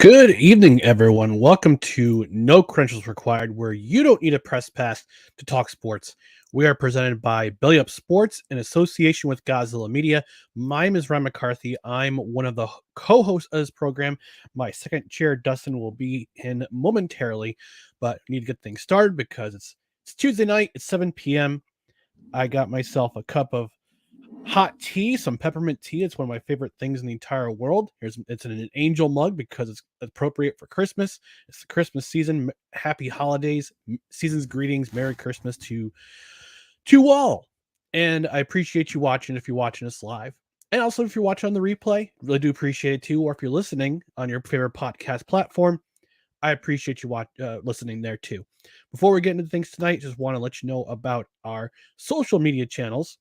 Good evening, everyone. Welcome to No Credentials Required, where you don't need a press pass to talk sports. We are presented by Belly Up Sports in association with Godzilla Media. My name is Ryan McCarthy. I'm one of the co-hosts of this program. My second chair, Dustin, will be in momentarily, but we need to get things started because it's Tuesday night. It's 7 p.m. I got myself a cup of hot tea, some peppermint tea. It's one of my favorite things in the entire world. It's in an angel mug because it's appropriate for Christmas. It's the Christmas season. Happy holidays, season's greetings, Merry Christmas to all. And I appreciate you watching if you're watching us live. And also if you're watching on the replay, really do appreciate it too. Or if you're listening on your favorite podcast platform, I appreciate you listening there too. Before we get into things tonight, just want to let you know about our social media channels,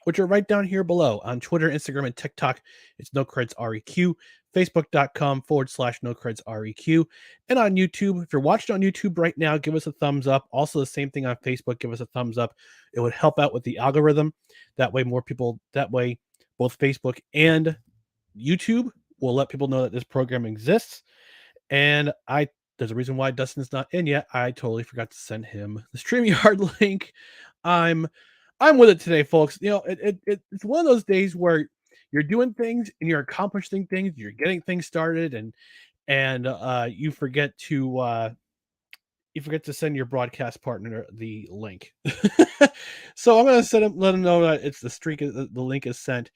which are right down here below on Twitter, Instagram, and TikTok. It's NoCredsREQ, Facebook.com/NoCredsREQ, and on YouTube. If you're watching on YouTube right now, give us a thumbs up. Also, the same thing on Facebook, give us a thumbs up. It would help out with the algorithm. That way, both Facebook and YouTube will let people know that this program exists. And there's a reason why Dustin's not in yet. I totally forgot to send him the StreamYard link. I'm with it today, folks. You know, it's one of those days where you're doing things and you're accomplishing things, you're getting things started, and you forget to send your broadcast partner the link. So I'm gonna let him know that it's the link is sent.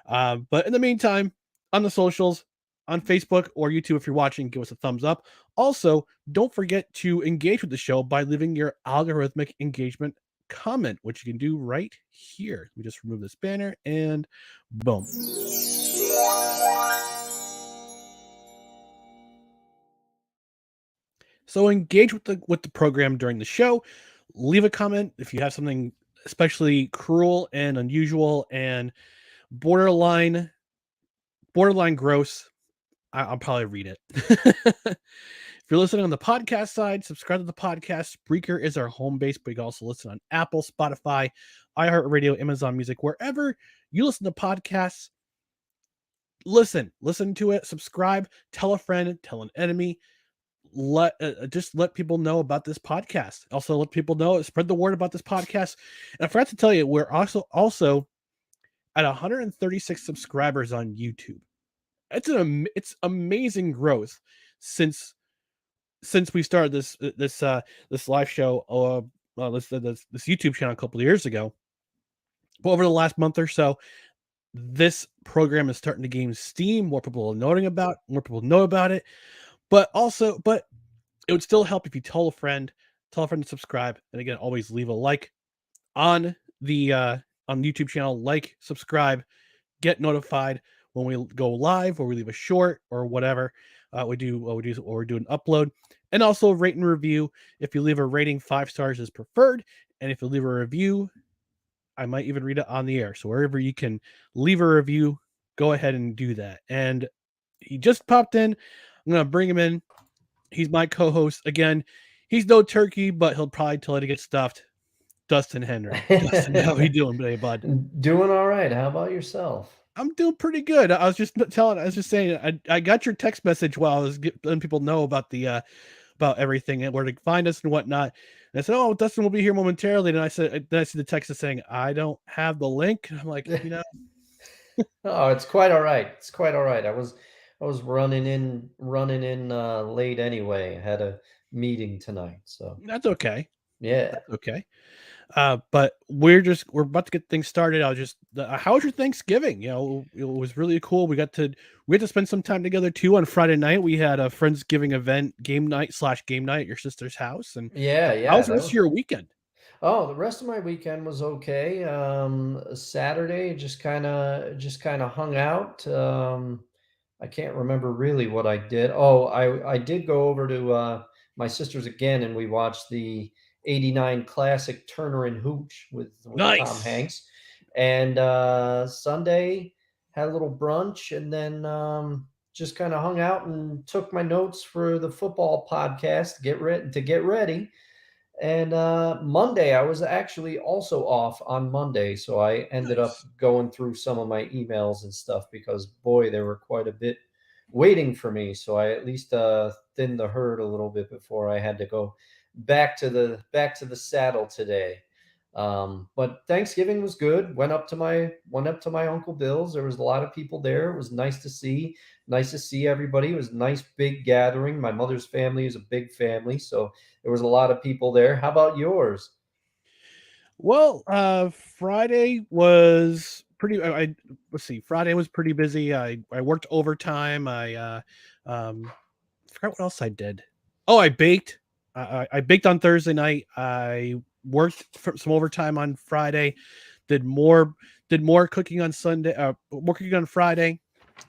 But in the meantime, on the socials, on Facebook or YouTube, if you're watching, give us a thumbs up. Also, don't forget to engage with the show by leaving your algorithmic engagement comment, which you can do right here. We just remove this banner and boom. So engage with the program during the show. Leave a comment if you have something especially cruel and unusual and borderline gross. I'll probably read it. If you're listening on the podcast side, subscribe to the podcast. Spreaker is our home base, but you can also listen on Apple, Spotify, iHeartRadio, Amazon Music, wherever you listen to podcasts. Listen to it, subscribe, tell a friend, tell an enemy. Just let people know about this podcast. Also, let people know, spread the word about this podcast. And I forgot to tell you, we're also at 136 subscribers on YouTube. It's amazing growth since we started this live show, this YouTube channel a couple of years ago. But over the last month or so, this program is starting to gain steam. More people are more people know about it. But it would still help if you tell a friend to subscribe. And again, always leave a like on the YouTube channel. Like, subscribe, get notified when we go live or we leave a short or whatever. We're doing upload, and also rate and review. If you leave a rating, 5 stars is preferred, and if you leave a review, I might even read it on the air. So wherever you can leave a review, go ahead and do that. And he just popped in. I'm gonna bring him in. He's my co-host again. He's no turkey, but he'll probably tell it to get stuffed. Dustin Henry. Dustin, how are you doing today, bud? Doing all right. How about yourself? I'm doing pretty good. I was just saying, I got your text message while I was letting people know about about everything and where to find us and whatnot. And I said, "Oh, Dustin will be here momentarily." And I see the text is saying, "I don't have the link." And I'm like, Oh, it's quite all right. It's quite all right. I was running in late anyway. I had a meeting tonight, so that's okay. yeah. That's okay. But we're about to get things started. How was your Thanksgiving? You know, it was really cool. We had to spend some time together too on Friday night. We had a Friendsgiving event, game night at your sister's house. And Yeah, how yeah, was the that rest of was your weekend? Oh, the rest of my weekend was okay. Saturday just kind of hung out. I can't remember really what I did. Oh, I did go over to my sister's again, and we watched the '89 classic Turner and Hooch with Tom Nice. Hanks. And Sunday had a little brunch, and then just kind of hung out and took my notes for the football podcast to get ready. And Monday, I was actually also off on Monday, so I ended up Nice. going through some of my emails and stuff because boy, there were quite a bit, waiting for me. So I at least thinned the herd a little bit before I had to go back to the saddle today. But Thanksgiving was good. Went up to my Uncle Bill's. There was a lot of people there. It was nice to see. Nice to see everybody. It was a nice big gathering. My mother's family is a big family, so there was a lot of people there. How about yours? Well, Friday was pretty. Let's see. Friday was pretty busy. I worked overtime. Um, forgot what else I did. Oh, I baked. I baked on Thursday night. I worked for some overtime on Friday. Did more did more cooking on Sunday. More cooking on Friday.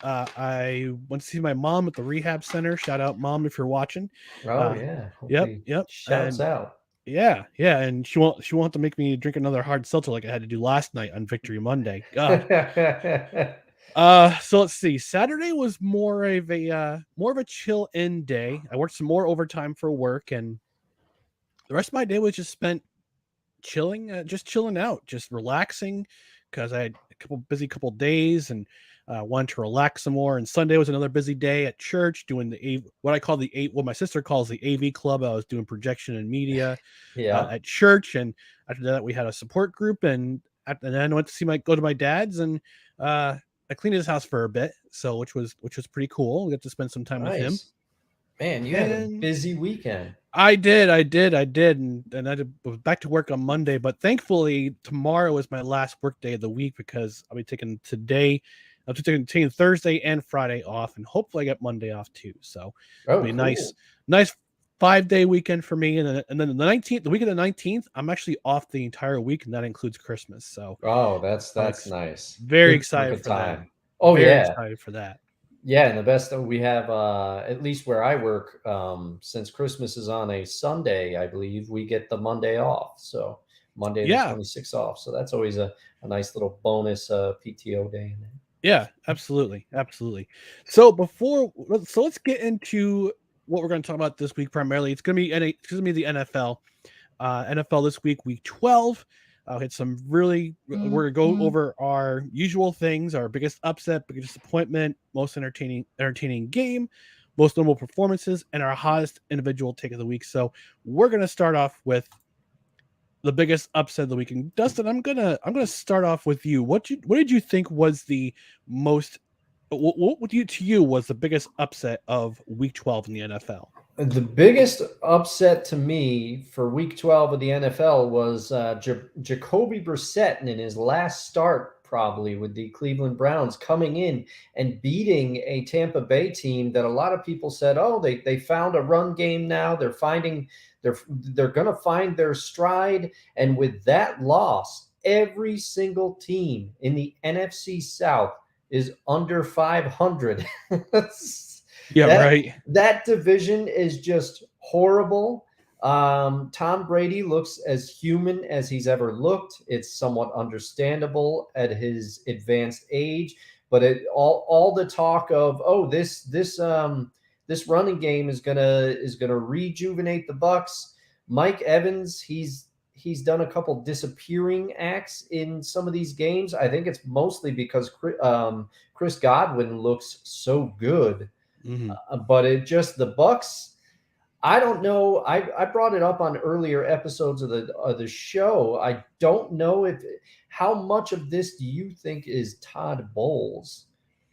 I went to see my mom at the rehab center. Shout out, mom, if you're watching. Oh Uh, yeah, yep, hopefully yep. shouts And out. yeah, and she won't have to make me drink another hard seltzer like I had to do last night on Victory Monday. God. So let's see. Saturday was more of a chill in day. I worked some more overtime for work, and the rest of my day was just spent chilling, just chilling out, just relaxing, because I had a couple days and wanted to relax some more. And Sunday was another busy day at church doing what I call what my sister calls the AV club. I was doing projection and media Yeah. at church, and after that we had a support group, and then I went to go to my dad's, and I cleaned his house for a bit, so which was pretty cool. We got to spend some time with him, Nice. Man, you had a and busy weekend. I did, and was back to work on Monday. But thankfully, tomorrow is my last work day of the week because I'll be taking today. I'm taking Thursday and Friday off, and hopefully I get Monday off too. So it'll Oh, be a cool. nice 5-day weekend for me. And then the week of the 19th, I'm actually off the entire week, and that includes Christmas. So Oh, that's I'm that's nice. very Good chunk excited of for that. time. Oh Very yeah. excited for that. Yeah, and the best that we have, at least where I work, since Christmas is on a Sunday, I believe we get the Monday off. So Monday the Yeah, 26th off. So that's always a nice little bonus PTO day in there. yeah, absolutely, absolutely. So let's get into what we're going to talk about this week. Primarily, it's going to be the NFL. NFL this week, week 12. Hit some really. We're going to go over our usual things: our biggest upset, biggest disappointment, most entertaining game, most notable performances, and our hottest individual take of the week. So we're going to start off with the biggest upset of the week. And Dustin, I'm gonna start off with you. What did you think was the most what would you to you was the biggest upset of week 12 in the NFL? The biggest upset to me for Week 12 of the NFL was Jacoby Brissett in his last start, probably with the Cleveland Browns, coming in and beating a Tampa Bay team that a lot of people said, "Oh, they found a run game now. They're going to find their stride." And with that loss, every single team in the NFC South is under 500. Yeah, that right. that division is just horrible. Tom Brady looks as human as he's ever looked. It's somewhat understandable at his advanced age, but all the talk of, oh, this running game is gonna rejuvenate the Bucks. Mike Evans, he's done a couple disappearing acts in some of these games. I think it's mostly because Chris Godwin looks so good, Hmm. but it just the Bucks. I don't know. I brought it up on earlier episodes of the show. I don't know if how much of this do you think is Todd Bowles,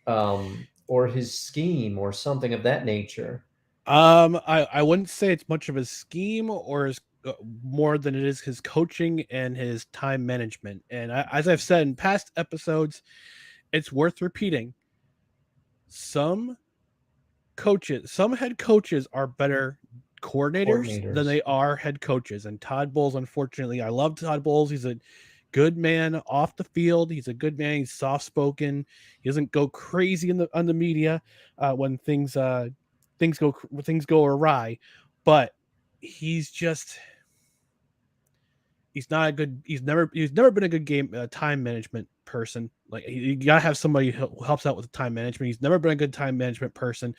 or his scheme or something of that nature? I wouldn't say it's much of a scheme or more than it is his coaching and his time management. And as I've said in past episodes, it's worth repeating. Some some head coaches are better coordinators than Coordinators. they are head coaches. And Todd Bowles, unfortunately, I love Todd Bowles. He's a good man off the field. He's a good man. He's soft spoken. He doesn't go crazy on the media when things go awry. But he's just he's not a good. He's never been a good game time management person. Like you gotta have somebody who helps out with time management. He's never been a good time management person,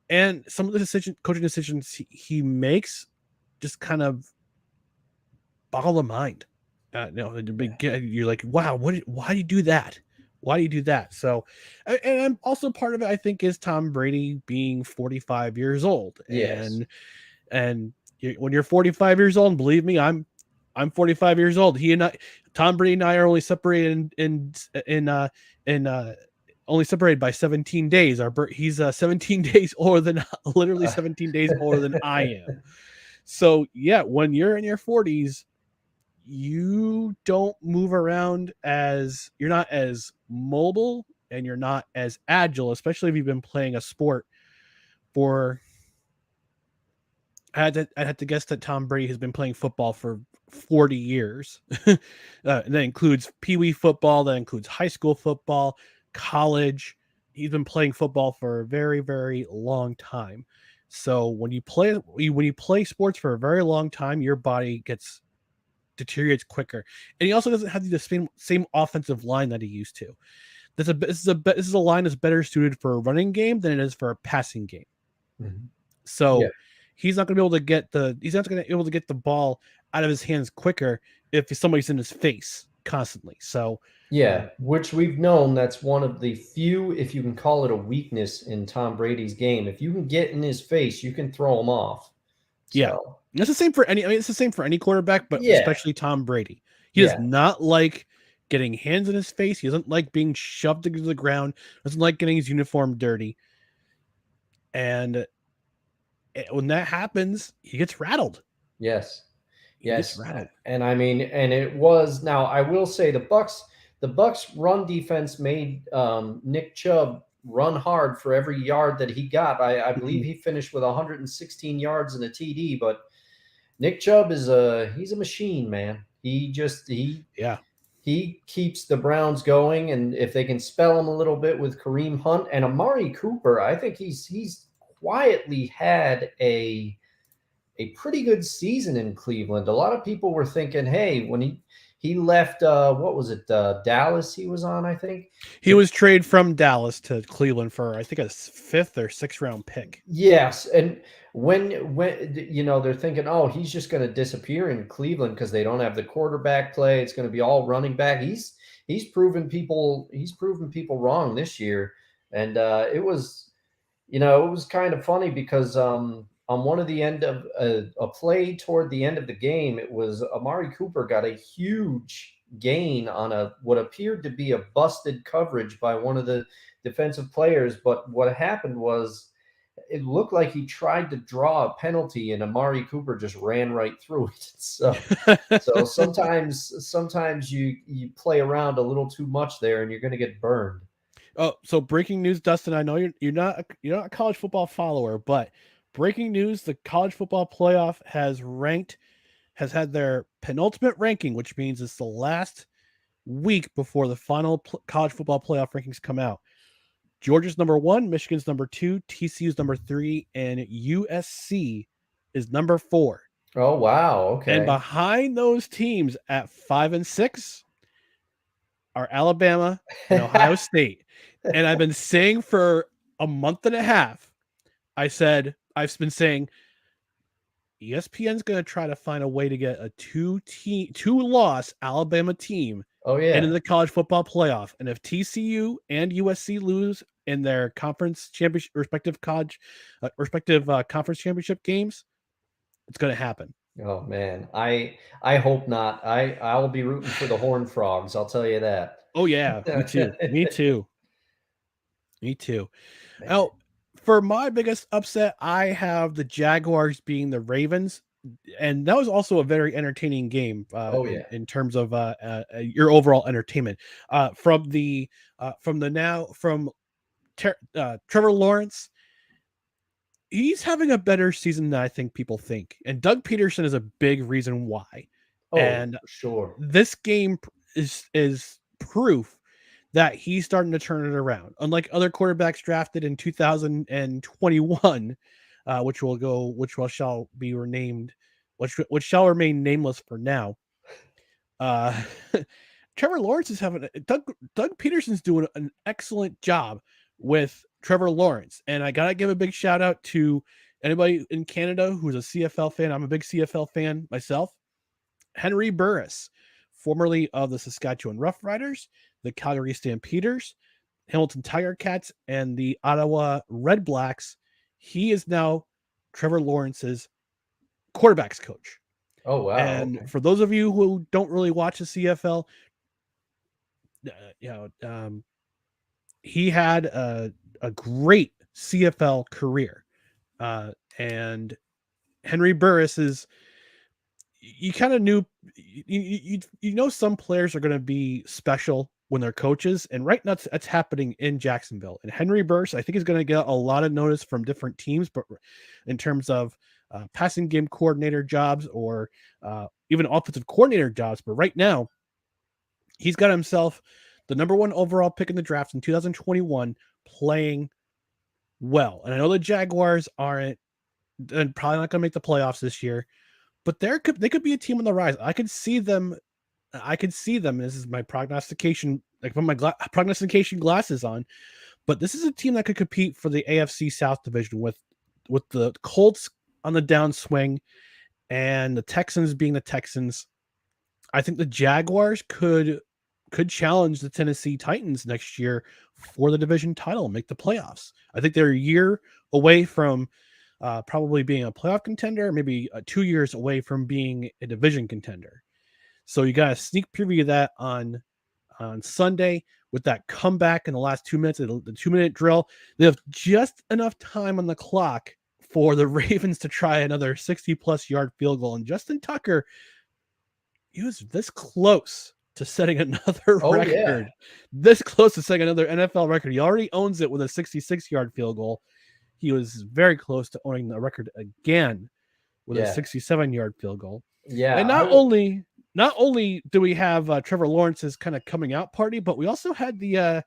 and some of the coaching decisions he makes just kind of boggle the mind. You're like, wow, why do you do that? Why do you do that? So, and I'm also part of it, I think, is Tom Brady being 45 years old. Yes. And when you're 45 years old, and believe me, I'm 45 years old. Tom Brady and I are only separated in only separated by 17 days. He's 17 days older than literally Uh, 17 days older than I am. So yeah, when you're in your 40s, you don't move around as you're not as mobile and you're not as agile, especially if you've been playing a sport for I had to guess that Tom Brady has been playing football for 40 years. And that includes Pee Wee football, that includes high school football, college. He's been playing football for a very, very long time. So when you play sports for a very long time, your body gets deteriorates quicker, and he also doesn't have the same offensive line that he used to. This is a line that's better suited for a running game than it is for a passing game. mhm. Yeah. So he's not going to be able to he's not going to be able to get the ball out of his hands quicker if somebody's in his face constantly. So Yeah, which we've known that's one of the few, if you can call it a weakness in Tom Brady's game. If you can get in his face, you can throw him off. yeah, So, it's the same for any. I mean, it's the same for any quarterback, but yeah, especially Tom Brady. He does yeah, not like getting hands in his face. He doesn't like being shoved to the ground. Doesn't like getting his uniform dirty. And when that happens, he gets rattled. yes. He gets Yes, rattled. and I mean, and it was now I will say the Bucks run defense made Nick Chubb run hard for every yard that he got. I believe Mhm. he finished with 116 yards and a TD, but Nick Chubb he's a machine, man. Yeah. He keeps the Browns going, and if they can spell him a little bit with Kareem Hunt and Amari Cooper, I think he's quietly had a pretty good season in Cleveland. A lot of people were thinking, hey, when he left, what was it, Dallas? He was on, I think. He was traded from Dallas to Cleveland for I think a fifth or sixth round pick. Yes, and when they're thinking, oh, he's just going to disappear in Cleveland because they don't have the quarterback play. It's going to be all running back. He's proven people wrong this year, and it was kind of funny because on one of the end of a play toward the end of the game, it was Amari Cooper got a huge gain on a what appeared to be a busted coverage by one of the defensive players. But what happened was it looked like he tried to draw a penalty and Amari Cooper just ran right through it. So sometimes you play around a little too much there and you're going to get burned. Oh, so breaking news, Dustin. I know you're not a college football follower, but breaking news: the college football playoff has had their penultimate ranking, which means it's the last week before the final college football playoff rankings come out. Georgia's number 1, Michigan's number 2, TCU's number 3, and USC is number 4. Oh wow, And okay. behind those teams at 5 and 6 are Alabama and Ohio State. And I've been saying for a month and a half, I've been saying ESPN's going to try to find a way to get a two loss Alabama team Oh into yeah. the college football playoff. And if TCU and USC lose in their conference championship, respective conference championship games, it's going to happen. Oh man, I hope not. I'll be rooting for the Horned Frogs. I'll tell you that. Oh yeah, me too. Me too. Me too. Man. Oh, for my biggest upset, I have the Jaguars being the Ravens, and that was also a very entertaining game Oh yeah. in terms of your overall entertainment. From the now from Trevor Lawrence, he's having a better season than I think people think, and Doug Peterson is a big reason why. Oh, And for sure. this game is proof that he's starting to turn it around. Unlike other quarterbacks drafted in 2021, which shall be renamed, which shall remain nameless for now. Uh, Trevor Lawrence is having Doug Peterson's doing an excellent job with Trevor Lawrence, and I gotta give a big shout out to anybody in Canada who's a CFL fan. I'm a big CFL fan myself. Henry Burris, formerly of the Saskatchewan Roughriders, the Calgary Stampeders, Hamilton Tiger Cats, and the Ottawa Red Blacks. He is now Trevor Lawrence's quarterbacks coach. Oh, wow. And Okay. for those of you who don't really watch the CFL, he had a great CFL career. And Henry Burris is, you kind of knew, you know, some players are going to be special when they're coaches, and right now that's happening in Jacksonville. And Henry Burris, I think, is going to get a lot of notice from different teams, but in terms of passing game coordinator jobs or even offensive coordinator jobs. But right now, he's got himself the number 1 overall pick in the draft in 2021, playing well. And I know the Jaguars aren't, and probably not going to make the playoffs this year, but they could be a team on the rise. I could see them. This is my prognostication, like put my prognostication glasses on. But this is a team that could compete for the AFC South division with the Colts on the downswing and the Texans being the Texans. I think the Jaguars could challenge the Tennessee Titans next year for the division title and make the playoffs. I think they're a year away from probably being a playoff contender, maybe 2 years away from being a division contender. So you got a sneak preview of that on Sunday with that comeback in the last 2 minutes, the 2-minute drill. They have just enough time on the clock for the Ravens to try another 60-plus yard field goal. And Justin Tucker, he was this close to setting another record. Yeah. This close to setting another NFL record. He already owns it with a 66-yard field goal. He was very close to owning the record again with a 67-yard field goal. Yeah. And not only do we have Trevor Lawrence's kind of coming out party, but we also had the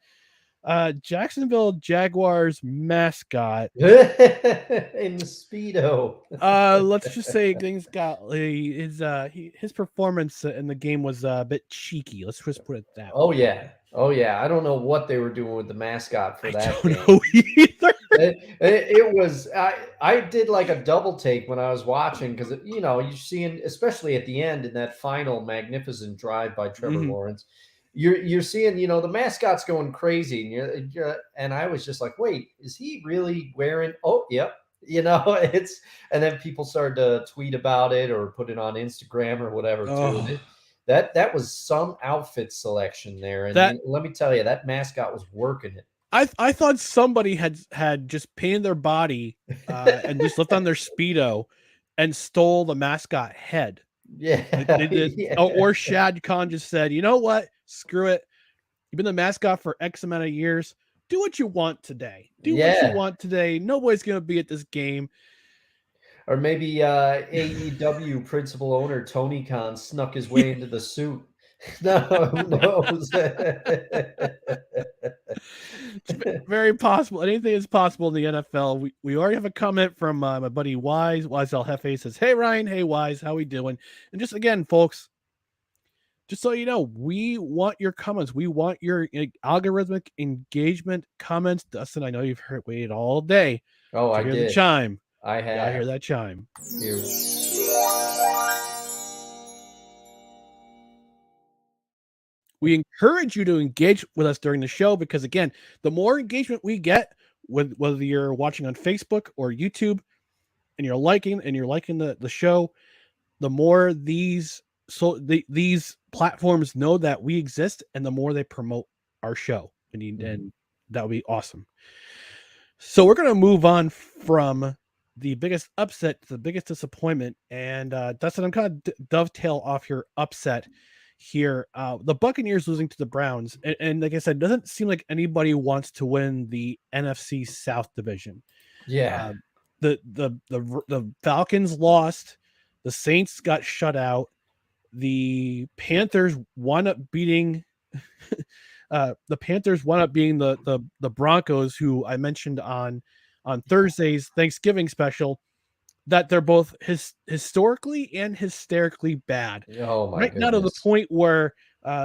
Jacksonville Jaguars mascot in the Speedo. Let's just say things got his performance in the game was a bit cheeky. Let's just put it that way. Oh yeah. I don't know what they were doing with the mascot for that game. I don't know either. It was, I did like a double take when I was watching, because, you know, you're seeing, especially at the end in that final magnificent drive by Trevor Lawrence, you're seeing, you know, the mascot's going crazy, and I was just like, wait, is he really wearing? Oh, yep. You know, and then people started to tweet about it or put it on Instagram or whatever too. That was some outfit selection there, and let me tell you, that mascot was working it. I thought somebody had just painted their body and just left on their Speedo and stole the mascot head. Yeah. They did. Or Shad Khan just said, you know what? Screw it. You've been the mascot for X amount of years. Do what you want today. What you want today. Nobody's going to be at this game. Or maybe AEW principal owner Tony Khan snuck his way into the suit. No, who knows? It's very possible. Anything is possible in the NFL. We already have a comment from my buddy Wise El Jefe. Says, hey Ryan, hey Wise, how we doing? And just again, folks, just so you know, we want your comments. We want your algorithmic engagement comments. Dustin, I know you've waited all day. Oh, I did. The chime. I have. I hear that chime. Here. We encourage you to engage with us during the show, because again, the more engagement we get, with whether you're watching on Facebook or YouTube and you're liking the show, the more these platforms know that we exist, and the more they promote our show, and that would be awesome. So we're going to move on from the biggest upset to the biggest disappointment, and Dustin, I'm kind of dovetail off your upset here. The Buccaneers losing to the Browns, and like I said, doesn't seem like anybody wants to win the NFC South division. Yeah. The Falcons lost, the Saints got shut out, the Panthers wound up beating the Broncos, who I mentioned on Thursday's Thanksgiving special, that they're both historically and hysterically bad. Oh my goodness. Now to the point where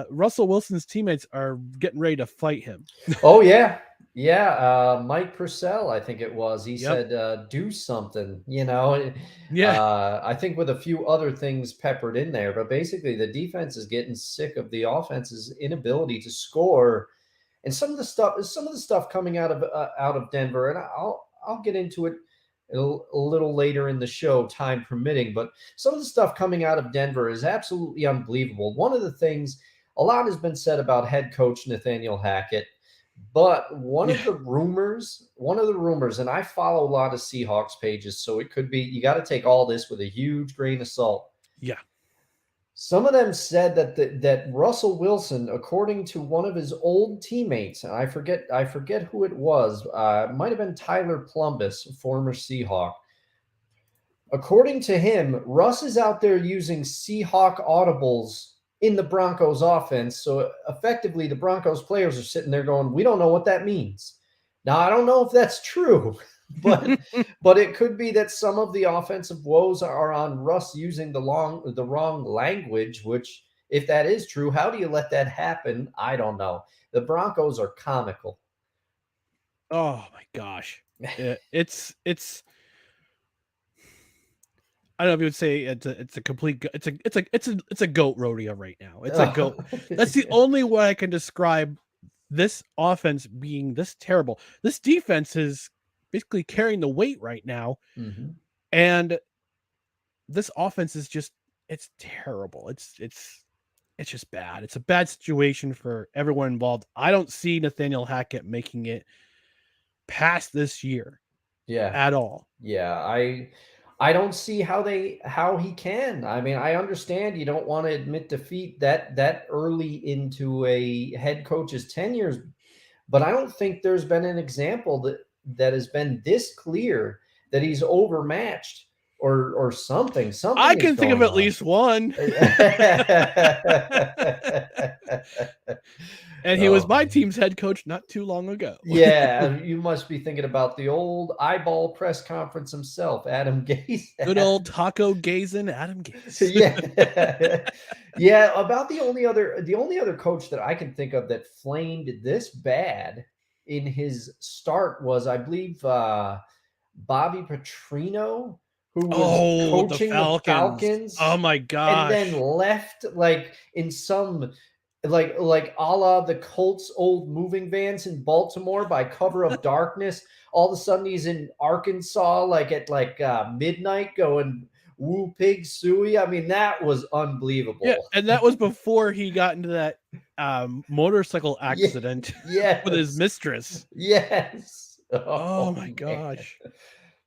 Russell Wilson's teammates are getting ready to fight him. Oh yeah. Yeah, Mike Purcell, I think it was. He Yep. said, "Do something," you know. Yeah. I think with a few other things peppered in there, but basically the defense is getting sick of the offense's inability to score, and some of the stuff coming out of Denver, and I'll get into it a little later in the show, time permitting. But some of the stuff coming out of Denver is absolutely unbelievable. One of the things, a lot has been said about head coach Nathaniel Hackett, but Yeah. one of the rumors, and I follow a lot of Seahawks pages, so it could be, you got to take all this with a huge grain of salt. Yeah. Some of them said that Russell Wilson, according to one of his old teammates, and I forget who it was, it might have been Tyler Plumbus, former Seahawk. According to him, Russ is out there using Seahawk audibles in the Broncos offense. So effectively, the Broncos players are sitting there going, "We don't know what that means." Now, I don't know if that's true, but it could be that some of the offensive woes are on Russ using the wrong language. Which, if that is true, how do you let that happen? I don't know. The Broncos are comical. Oh my gosh. It's I don't know if you would say it's a complete it's a goat rodeo right now. It's a goat. That's the only way I can describe this offense being this terrible. This defense is basically carrying the weight right now, Mhm. and this offense is just it's terrible. It's just bad. It's a bad situation for everyone involved. I don't see Nathaniel Hackett making it past this year Yeah. at all. Yeah, I don't see how he can. I mean, I understand you don't want to admit defeat that early into a head coach's tenures, but I don't think there's been an example that has been this clear that he's overmatched or something. I Something is can think of going at on. least one. And he was Oh, my team's head coach not too long ago. yeah, you must be thinking about the old eyeball press conference himself, Adam Gase. Good old taco gazing Adam Gase. Yeah. Yeah, about the only other coach that I can think of that flamed this bad in his start was, I believe, Bobby Petrino, who was Oh, the coaching the Falcons. Oh Falcons my and then gosh. left like in some like a la the Colts old moving vans in Baltimore by cover of darkness. All of a sudden he's in Arkansas like at midnight going woo pig suey. I mean, that was Yeah, unbelievable. and that was before he got into that motorcycle Yeah, accident with his yes. mistress. Yes. Oh Oh my man. gosh.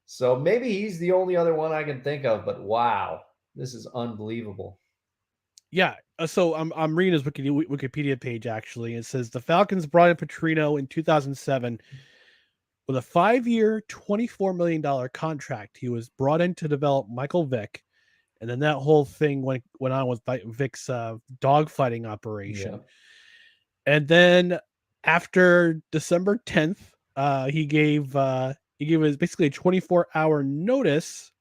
So maybe he's the only other one I can think of, but wow, this is unbelievable. Yeah. So I'm reading his Wikipedia page actually. It says the Falcons brought in Petrino in 2007 with a 5-year, $24 million contract. He was brought in to develop Michael Vick, and then that whole thing went on with Vick's dogfighting Yeah. operation. And then after December 10th, he gave us basically a 24-hour notice,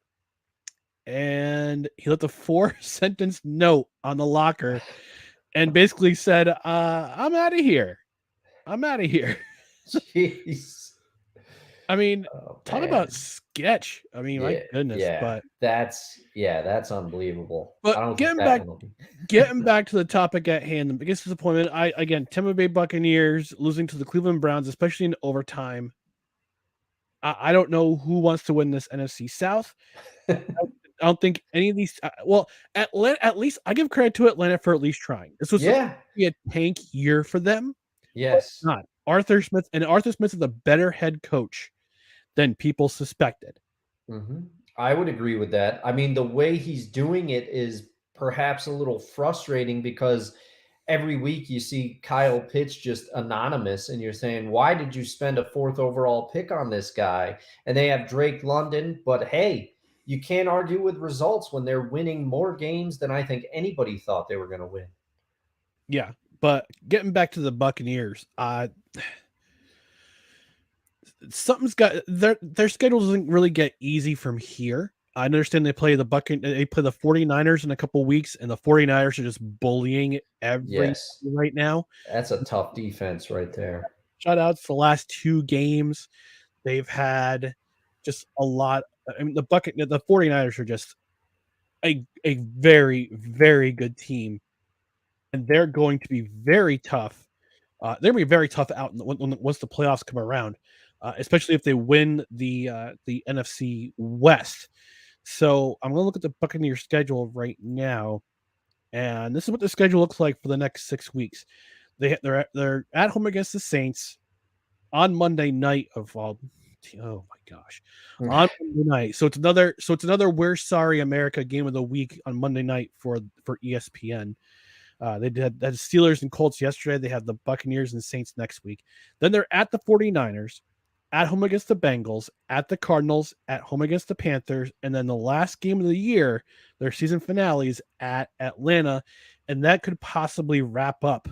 and he left a 4 sentence note on the locker and basically said, "I'm out of here. I'm out of here." Jeez. I mean, Oh talk about man. sketch. I mean, my Yeah, goodness, yeah. That's unbelievable. I but don't think that one will be. getting back to the topic at hand, the biggest disappointment, I again, Tampa Bay Buccaneers losing to the Cleveland Browns, especially in overtime. I don't know who wants to win this NFC South. I don't think any of these. Well, at least I give credit to Atlanta for at least trying. This was supposed Yeah. to be a tank year for them, but it's Yes. not. Arthur Smith is a better head coach than people suspected. Mhm. I would agree with that. I mean, the way he's doing it is perhaps a little frustrating because every week you see Kyle Pitts just anonymous, and you're saying, "Why did you spend a 4th overall pick on this guy?" And they have Drake London, but hey, you can't argue with results when they're winning more games than I think anybody thought they were gonna win. Yeah, but getting back to the Buccaneers, something's got their schedule doesn't really get easy from here. I understand they play the 49ers in a couple weeks, and the 49ers are just bullying every Yes. right now. That's a tough defense right there. shutouts the last 2 games. They've had just a lot. I mean, the 49ers are just a very, very good team, and they're going to be very tough. They're going to be very tough out once the playoffs come around, especially if they win the NFC West. So I'm going to look at the Buccaneers schedule right now, and this is what the schedule looks like for the next 6 weeks. They're at home against the Saints on Monday night of all. Oh my gosh, on Monday night. So it's another We're Sorry America game of the week on Monday night for ESPN. They had Steelers and Colts yesterday. They have the Buccaneers and Saints next week. Then they're at the 49ers, at home against the Bengals, at the Cardinals, at home against the Panthers, and then the last game of the year, their season finale is at Atlanta, and that could possibly wrap up.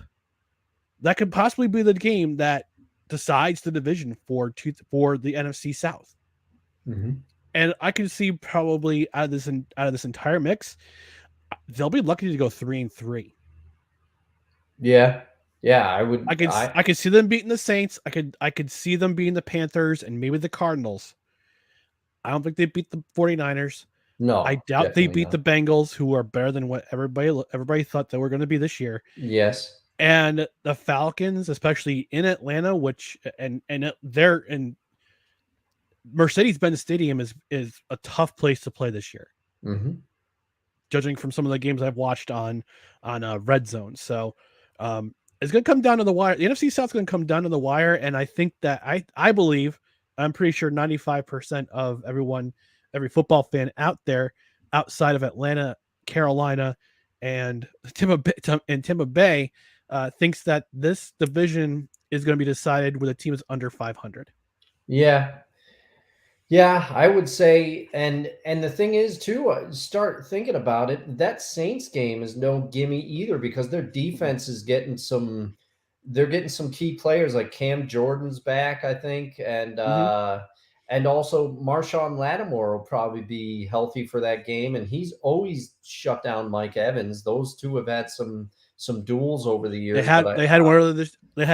That could possibly be the game that decides the division for the NFC South. Mm-hmm. And I can see probably out of this entire mix, they'll be lucky to go 3-3. Yeah. I would. I could see them beating the Saints. I could see them beating the Panthers and maybe the Cardinals. I don't think they beat the 49ers. No, I doubt they beat the Bengals, who are better than what everybody thought they were going to be this year. Yes. And the Falcons, especially in Atlanta, which and they're in Mercedes-Benz Stadium is a tough place to play this year. Mm-hmm. Judging from some of the games I've watched on Red Zone. So it's going to come down to the wire. The NFC South's going to come down to the wire, and I think that I believe, I'm pretty sure 95% of every football fan out there outside of Atlanta, Carolina, and Tampa Bay thinks that this division is going to be decided with a team that's under 500. Yeah, I would say, and the thing is too, start thinking about it. That Saints game is no gimme either because their defense is getting some. They're getting some key players like Cam Jordan's back, I think, and also Marshawn Lattimore will probably be healthy for that game, and he's always shut down Mike Evans. Those two have had some duels over the years. They had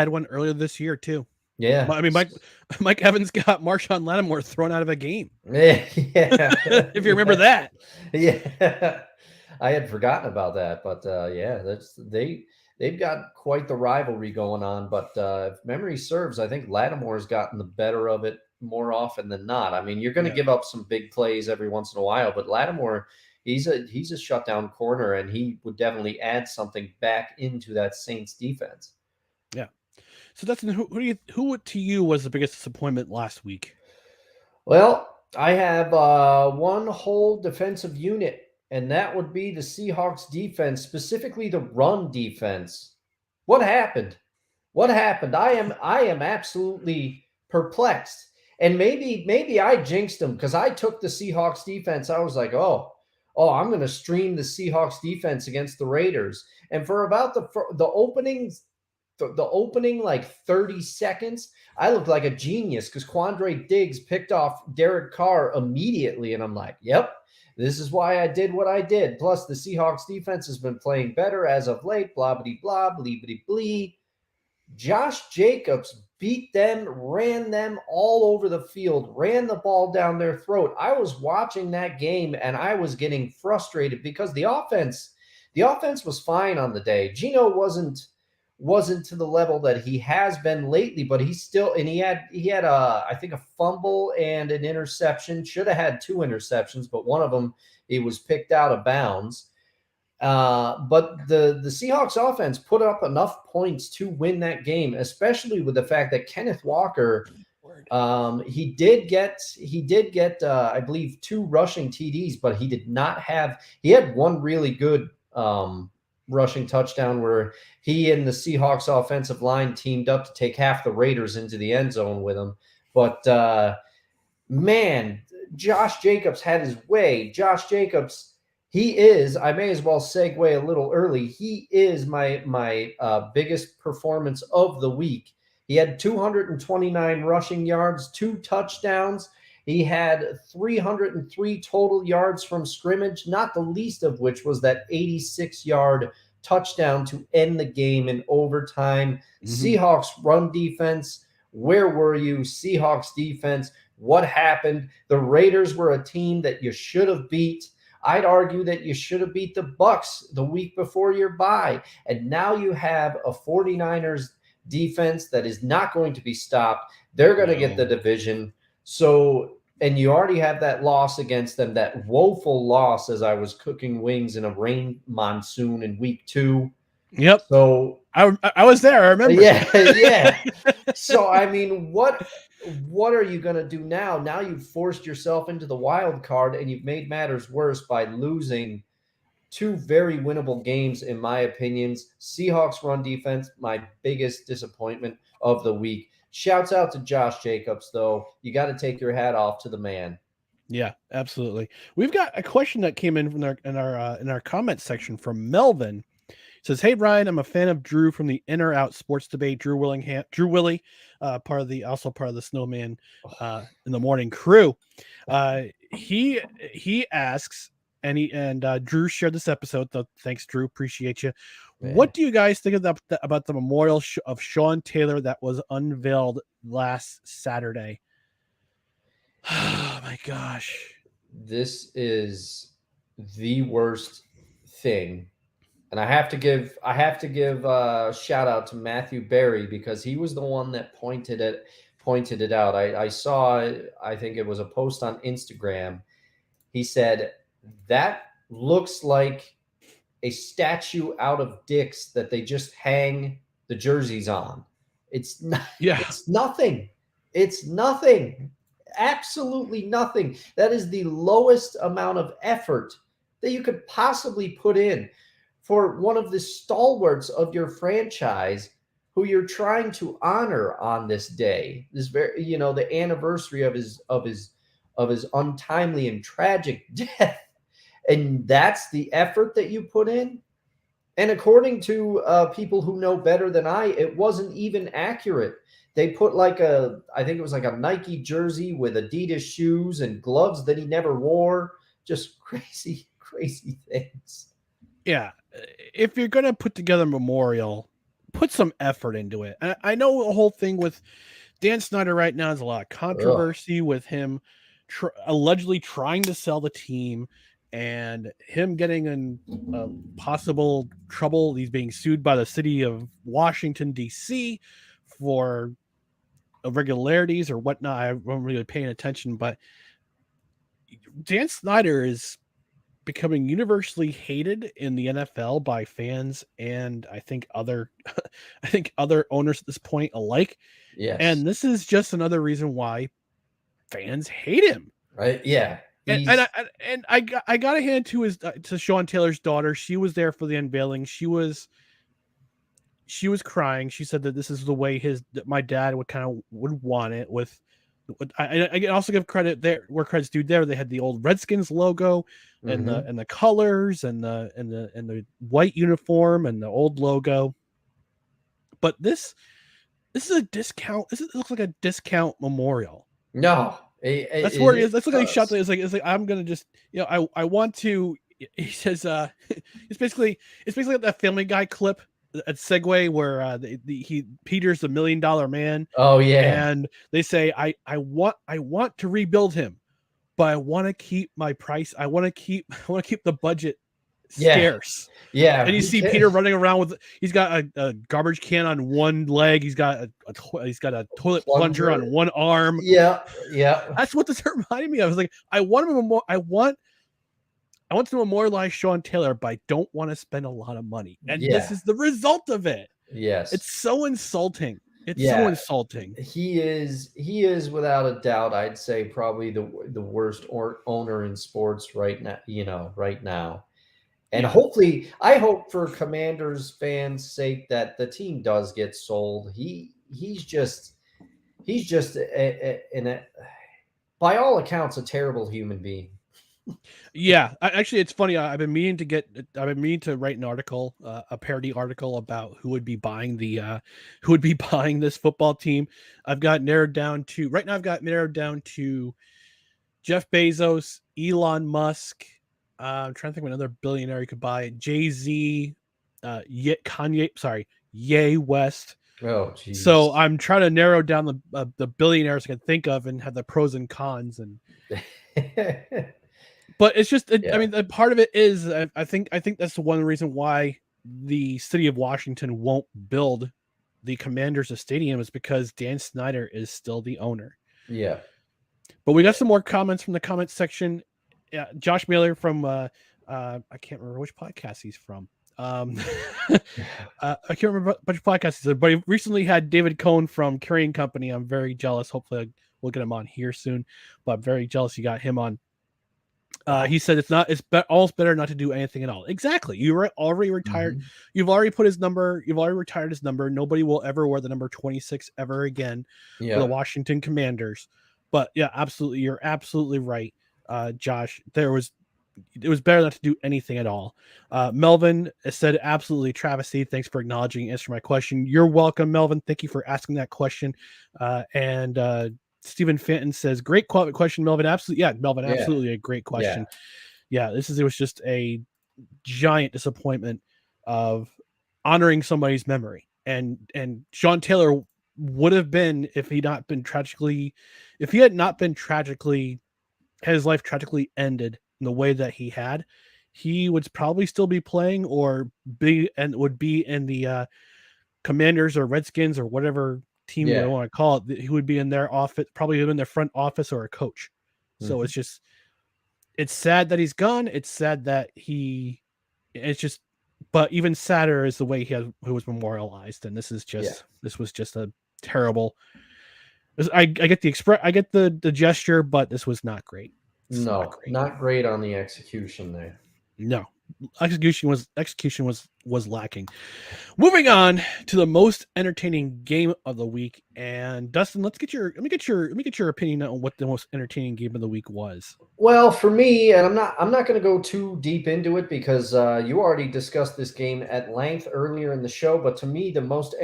one earlier this year too. Yeah, I mean, Mike Evans got Marshawn Lattimore thrown out of a game. Yeah, if you remember that. Yeah, I had forgotten about that, but they've got quite the rivalry going on. But if memory serves, I think Lattimore's gotten the better of it more often than not. I mean, you're going to give up some big plays every once in a while, but Lattimore, he's a shutdown corner, and he would definitely add something back into that Saints defense. Yeah. So Dustin, who to you was the biggest disappointment last week? Well, I have one whole defensive unit, and that would be the Seahawks defense, specifically the run defense. What happened? I am absolutely perplexed. And maybe I jinxed them because I took the Seahawks defense. I was like, oh, I'm going to stream the Seahawks defense against the Raiders. And for about the opening like 30 seconds, I looked like a genius because Quandre Diggs picked off Derek Carr immediately. And I'm like, yep, this is why I did what I did. Plus, the Seahawks defense has been playing better as of late, blah, blah, blah, blee, blee. Josh Jacobs beat them, ran them all over the field, ran the ball down their throat. I was watching that game and I was getting frustrated because the offense was fine on the day. Geno wasn't to the level that he has been lately, but he had I think a fumble and an interception. Should have had 2 interceptions, but one of them, it was picked out of bounds. But the Seahawks offense put up enough points to win that game, especially with the fact that Kenneth Walker, he did get I believe 2 rushing TDs, but he had one really good rushing touchdown where he and the Seahawks offensive line teamed up to take half the Raiders into the end zone with him. But man, Josh Jacobs had his way. Josh Jacobs, he is, I may as well segue a little early, he is my biggest performance of the week. He had 229 rushing yards, 2 touchdowns. He had 303 total yards from scrimmage, not the least of which was that 86-yard touchdown to end the game in overtime. Seahawks run defense Where were you? Seahawks defense, what happened? The Raiders were a team that you should have beat. I'd argue that you should have beat the Bucks the week before your bye. And now you have a 49ers defense that is not going to be stopped. They're going to get the No. division. So, and you already have that loss against them, that woeful loss as I was cooking wings in a rain monsoon in week 2. Yep. So, I was there. I remember. yeah, yeah. So, I mean, what are you going to do now? Now you've forced yourself into the wild card, and you've made matters worse by losing 2 very winnable games, in my opinions. Seahawks run defense, my biggest disappointment of the week. Shouts out to Josh Jacobs, though. You got to take your hat off to the man. Yeah, absolutely. We've got a question that came in from in our comment section from Melvin. It says, "Hey Brian, I'm a fan of Drew from the In or Out Sports Debate. Drew Willie, part of the Snowman in the Morning crew. He asks, and Drew shared this episode. So thanks, Drew. Appreciate you. Man. What do you guys think about the memorial of Sean Taylor that was unveiled last Saturday?" Oh my gosh. This is the worst thing. And I have to give a shout out to Matthew Berry, because he was the one that pointed it out. I saw, I think it was a post on Instagram. He said that looks like a statue out of dicks that they just hang the jerseys on. It's not, Yeah. it's nothing. It's nothing. Absolutely nothing. That is the lowest amount of effort that you could possibly put in for one of the stalwarts of your franchise who you're trying to honor on this day, this very, the anniversary of his untimely and tragic death. And that's the effort that you put in. And according to people who know better than I, it wasn't even accurate. They put I think it was like a Nike jersey with Adidas shoes and gloves that he never wore. Just crazy, crazy things. Yeah. If you're going to put together a memorial, put some effort into it. And I know the whole thing with Dan Snyder right now is a lot of controversy with him allegedly trying to sell the team and him getting in possible trouble. He's being sued by the city of Washington, D.C. for irregularities or whatnot. I wasn't really paying attention, but Dan Snyder is becoming universally hated in the NFL by fans and I think other owners at this point alike. Yes. And this is just another reason why fans hate him. Right? Yeah. And I got a hand to Sean Taylor's daughter. She was there for the unveiling. She was crying. She said that this is the way my dad would want it. I can also give credit there where credit's due. There, they had the old Redskins logo and the colors and the white uniform and the old logo. But this is a discount. This looks like a discount memorial. No, that's where it is. That's what he shot. It's like I'm gonna just I want to. He says it's basically like that Family Guy clip at Segway where Peter's the $1 million man. Oh yeah, and they say I want to rebuild him, but I want to keep my price. I want to keep the budget scarce. Yeah, and you see Peter running around with he's got a garbage can on one leg. He's got a toilet plunger on one arm. Yeah. That's what this reminded me of. I was like, I want to memorialize Sean Taylor, but I don't want to spend a lot of money. And this is the result of it. Yes. It's so insulting. So insulting. He is without a doubt, I'd say probably the worst owner in sports right now. And hopefully, I hope for Commanders fans' sake that the team does get sold. He's just by all accounts, a terrible human being. Yeah, actually, it's funny. I've been meaning to write an article, a parody article about who would be buying this football team. I've got narrowed down to Jeff Bezos, Elon Musk. I'm trying to think of another billionaire you could buy. Jay-Z, Kanye. Sorry, Ye West. Oh, So jeez. I'm trying to narrow down the billionaires I can think of and have the pros and cons. And but it's just, I Yeah. mean, part of it is I think that's the one reason why the city of Washington won't build the Commanders a stadium is because Dan Snyder is still the owner. Yeah. But we got some more comments from the comments section. Josh Mailer from I can't remember which podcast he's from. Um, I can't remember a bunch of podcasts he said, but he recently had David Cohn from Carrying Company. I'm very jealous. Hopefully, we'll get him on here soon. But I'm very jealous you got him on. Wow. He said it's almost better not to do anything at all. Exactly. You were already retired. Mhm. You've already put his number. You've already retired his number. Nobody will ever wear the number 26 ever again for the Yep. Washington Commanders. But yeah, absolutely. You're absolutely right, Josh. It was better not to do anything at all. Melvin said, absolutely travesty. Thanks for acknowledging and answering my question. You're welcome, Melvin. Thank you for asking that question. And Stephen Fenton says, great question, Melvin. Absolutely. Yeah, Melvin, Yeah. absolutely a great Yeah. question. Yeah, it was just a giant disappointment of honoring somebody's memory. And Sean Taylor would have been if he had not been tragically had his life tragically ended in the way that he had, he would probably still be playing or would be in the Commanders or Redskins or whatever team we Yeah. want to call it. He would be in their office, probably in their front office or a coach. So Mhm. it's sad that he's gone. It's sad that it's just, but even sadder is the way who was memorialized. And Yeah. this was just a terrible. I get I get the gesture, but this was not great. It's not No, great. not great on the execution there. No, execution was lacking. Moving on to the most entertaining game of the week, and Dustin, let me get your opinion on what the most entertaining game of the week was. Well, for me, and I'm not going to go too deep into it because you already discussed this game at length earlier in the show. But to me, the most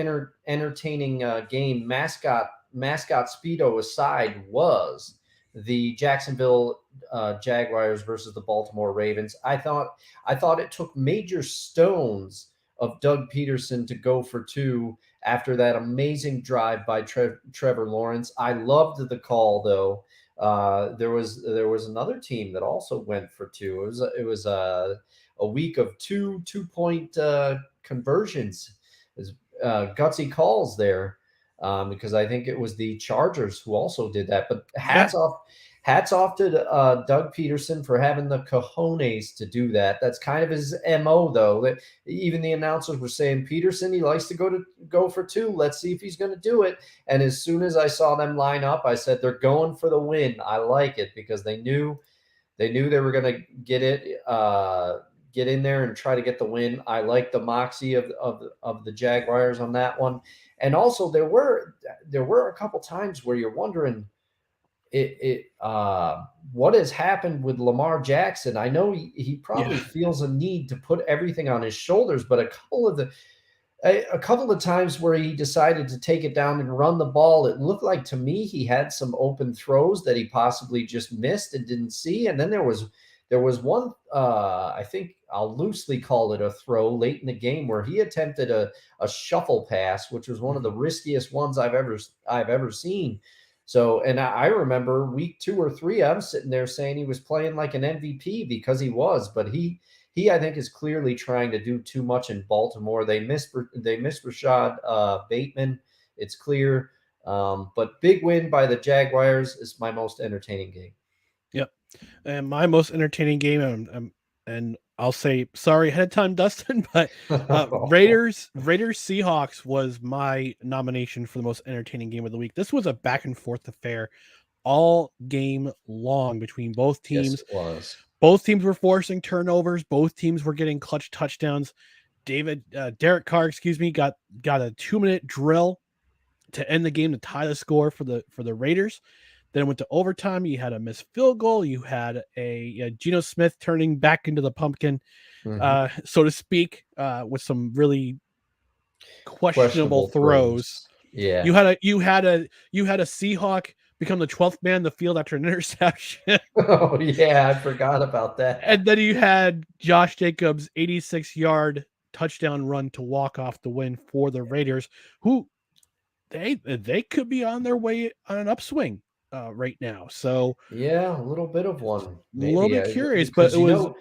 entertaining game, mascot speedo aside, was the Jacksonville Jaguars versus the Baltimore Ravens. I thought it took major stones of Doug Peterson to go for two after that amazing drive by Trevor Lawrence. I loved the call though. There was another team that also went for two. It was a week of two-point conversions. Is gutsy calls there, because I think it was the Chargers who also did that. But Yeah, hats off to Doug Peterson for having the cojones to do that. That's kind of his mo, though. That even the announcers were saying Peterson, he likes to go for two. Let's see if he's going to do it. And as soon as I saw them line up, I said they're going for the win. I like it because they were going to get in there and try to get the win. I like the moxie of the Jaguars on that one. And also there were a couple times where you're wondering what has happened with Lamar Jackson. I know he yeah, probably feels a need to put everything on his shoulders, but a couple of times where he decided to take it down and run the ball, it looked like to me he had some open throws that he possibly just missed and didn't see. And then there was one, I think I'll loosely call it a throw late in the game where he attempted a shuffle pass, which was one of the mhm, riskiest ones I've ever seen. So, and I remember week 2 or 3, I'm sitting there saying he was playing like an MVP because he was, but he I think is clearly trying to do too much in Baltimore. They missed Rashad Bateman. It's clear, but big win by the Jaguars is my most entertaining game. yep. And my most entertaining game, and I'll say sorry ahead of time, Dustin, but Raiders Seahawks was my nomination for the most entertaining game of the week. This was a back and forth affair all game long between both Yes, teams. it was. Both teams were forcing turnovers. Both teams were getting clutch touchdowns. Derek Carr, excuse me, got a 2-minute drill to end the game to tie the score for the Raiders. Then it went to overtime. You had a missed field goal. You had a Geno Smith turning back into the pumpkin, Mhm. so to speak, with some really questionable Questionable throws. throws. Yeah. You had a Seahawk become the 12th man in the field after an interception. Oh, yeah, I forgot about And that. then you had Josh Jacobs' 86-yard touchdown run to walk off the win for the Raiders, who they could be on their way on an upswing right now. So Yeah, a little bit of one, a little maybe, bit curious, but because it was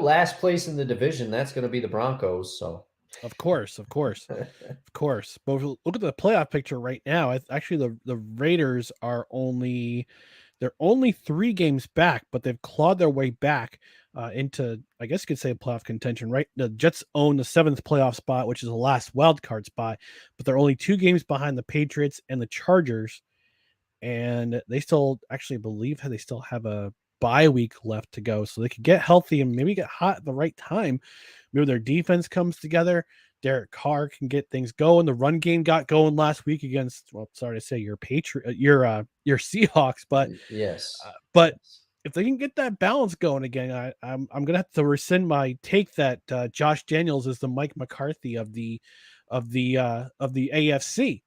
last place in the division, that's going to be the Broncos. So, of course, of course. Of course. But if you look at the playoff picture right now, actually the Raiders are they're only 3 games back, but they've clawed their way back into, I guess you could say, playoff contention, right? The Jets own the 7th playoff spot, which is the last wild card spot, but they're only 2 games behind the Patriots and the Chargers, and they still actually believe they still have a bye week left to go, so they could get healthy and maybe get hot at the right time. Maybe their defense comes together. Derek Carr can get things going. The run game got going last week against, well, sorry to say, your your Seahawks, but yes, but yes. if they can get that balance going again, I'm gonna have to rescind my take that Josh Daniels is the Mike McCarthy of the AFC.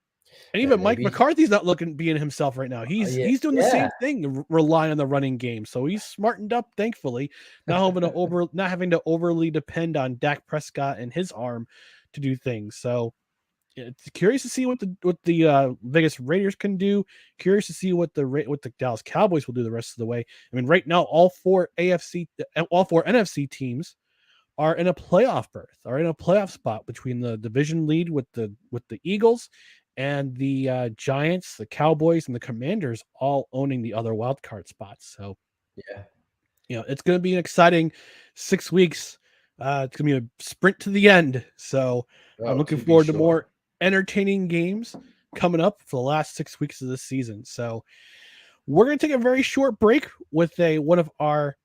And even Mike Maybe, McCarthy's not being himself right now. yeah, He's doing the yeah. same thing, rely on the running game. So he's smartened up, thankfully. Not having to overly depend on Dak Prescott and his arm to do things. So it's curious to see what the Vegas Raiders can do. Curious to see what the Dallas Cowboys will do the rest of the way. I mean, right now all four NFC teams are in a playoff berth, are in a playoff spot between the division lead with the Eagles and the Giants, the Cowboys, and the Commanders all owning the other wild card spots. So Yeah. it's going to be an exciting 6 weeks. It's going to be a sprint to the end. So I'm Oh, looking to be forward to sure. more entertaining games coming up for the last 6 weeks of this season. So we're going to take a very short break with one of our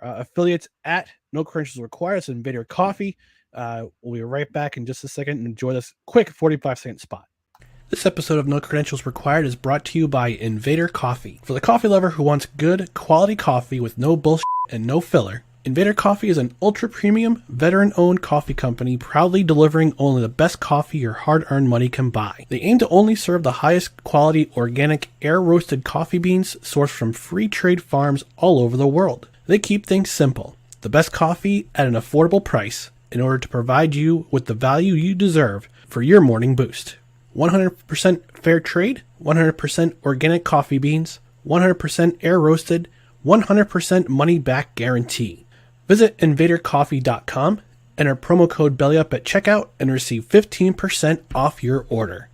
affiliates at No Credentials Required. It's Invader Coffee. We'll be right back in just a second and enjoy this quick 45-second spot. This episode of No Credentials Required is brought to you by Invader Coffee. For the coffee lover who wants good, quality coffee with no bullshit and no filler, Invader Coffee is an ultra-premium, veteran-owned coffee company proudly delivering only the best coffee your hard-earned money can buy. They aim to only serve the highest quality organic, air-roasted coffee beans sourced from free trade farms all over the world. They keep things simple. The best coffee at an affordable price in order to provide you with the value you deserve for your morning boost. 100% fair trade, 100% organic coffee beans, 100% air-roasted, 100% money-back guarantee. Visit invadercoffee.com, enter promo code BELLYUP at checkout, and receive 15% off your order.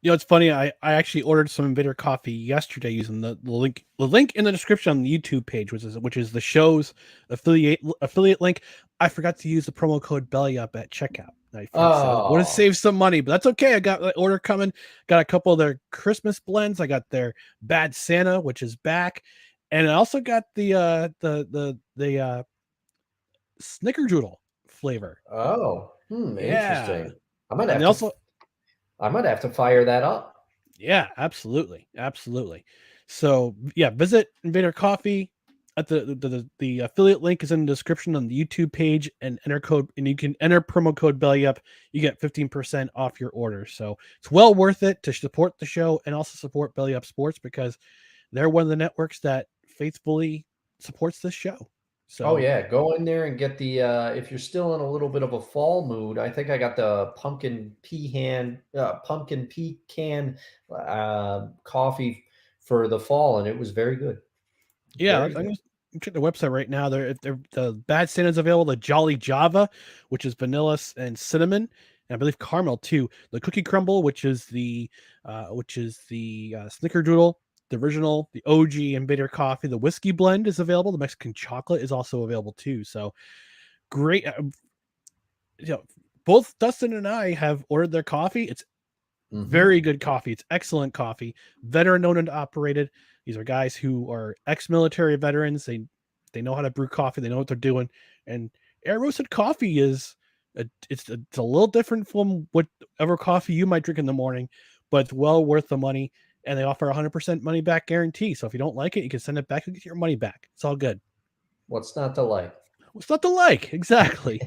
It's funny. I actually ordered some Invader Coffee yesterday using the link in the description on the YouTube page, which is the show's affiliate link. I forgot to use the promo code BELLYUP at checkout. I would have Oh, saved some money, but that's okay. I got the order coming. Got a couple of their Christmas blends. I got their Bad Santa, which is back, and I also got the Snickerdoodle flavor. oh, Yeah, interesting. I might and have they to, also I might have to fire that up. Yeah, absolutely, absolutely. So yeah, visit Invader Coffee at the affiliate link is in the description on the YouTube page, and you can enter promo code BELLYUP. You get 15% off your order. So it's well worth it to support the show and also support Belly Up Sports because they're one of the networks that faithfully supports this show. Oh So yeah, go in there and get the if you're still in a little bit of a fall mood, I think I got the pumpkin pecan coffee for the fall, and it was very good. yeah, Very I'm good. gonna check the website right now. The Bad Santa's available. The Jolly Java, which is vanilla and cinnamon, and I believe caramel too. The Cookie Crumble, which is the Snickerdoodle, the original, the OG Invader Coffee. The whiskey blend is available. The Mexican chocolate is also available too. So great. Both Dustin and I have ordered their coffee. It's Hmm. very good coffee. It's excellent coffee. Veteran owned and operated. These are guys who are ex-military veterans. They know how to brew coffee. They know what they're doing. And air roasted coffee it's a little different from whatever coffee you might drink in the morning, but it's well worth the money. And they offer 100% money back guarantee. So if you don't like it, you can send it back and get your money back. It's all good. What's not to like? What's not to like? Exactly.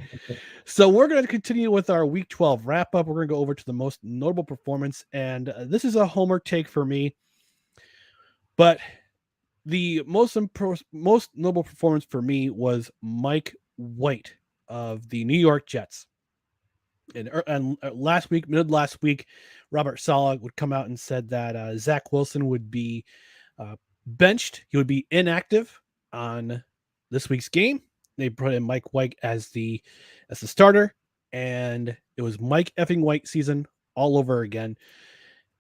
So we're going to continue with our Week 12 wrap up. We're going to go over to the most notable performance, and this is a homer take for me, but the most notable performance for me was Mike White of the New York Jets. And last week, mid last week, Robert Saleh would come out and said that Zach Wilson would be uh, benched. He would be inactive on this week's game. They put in Mike White as the starter, and it was Mike effing White season all over again.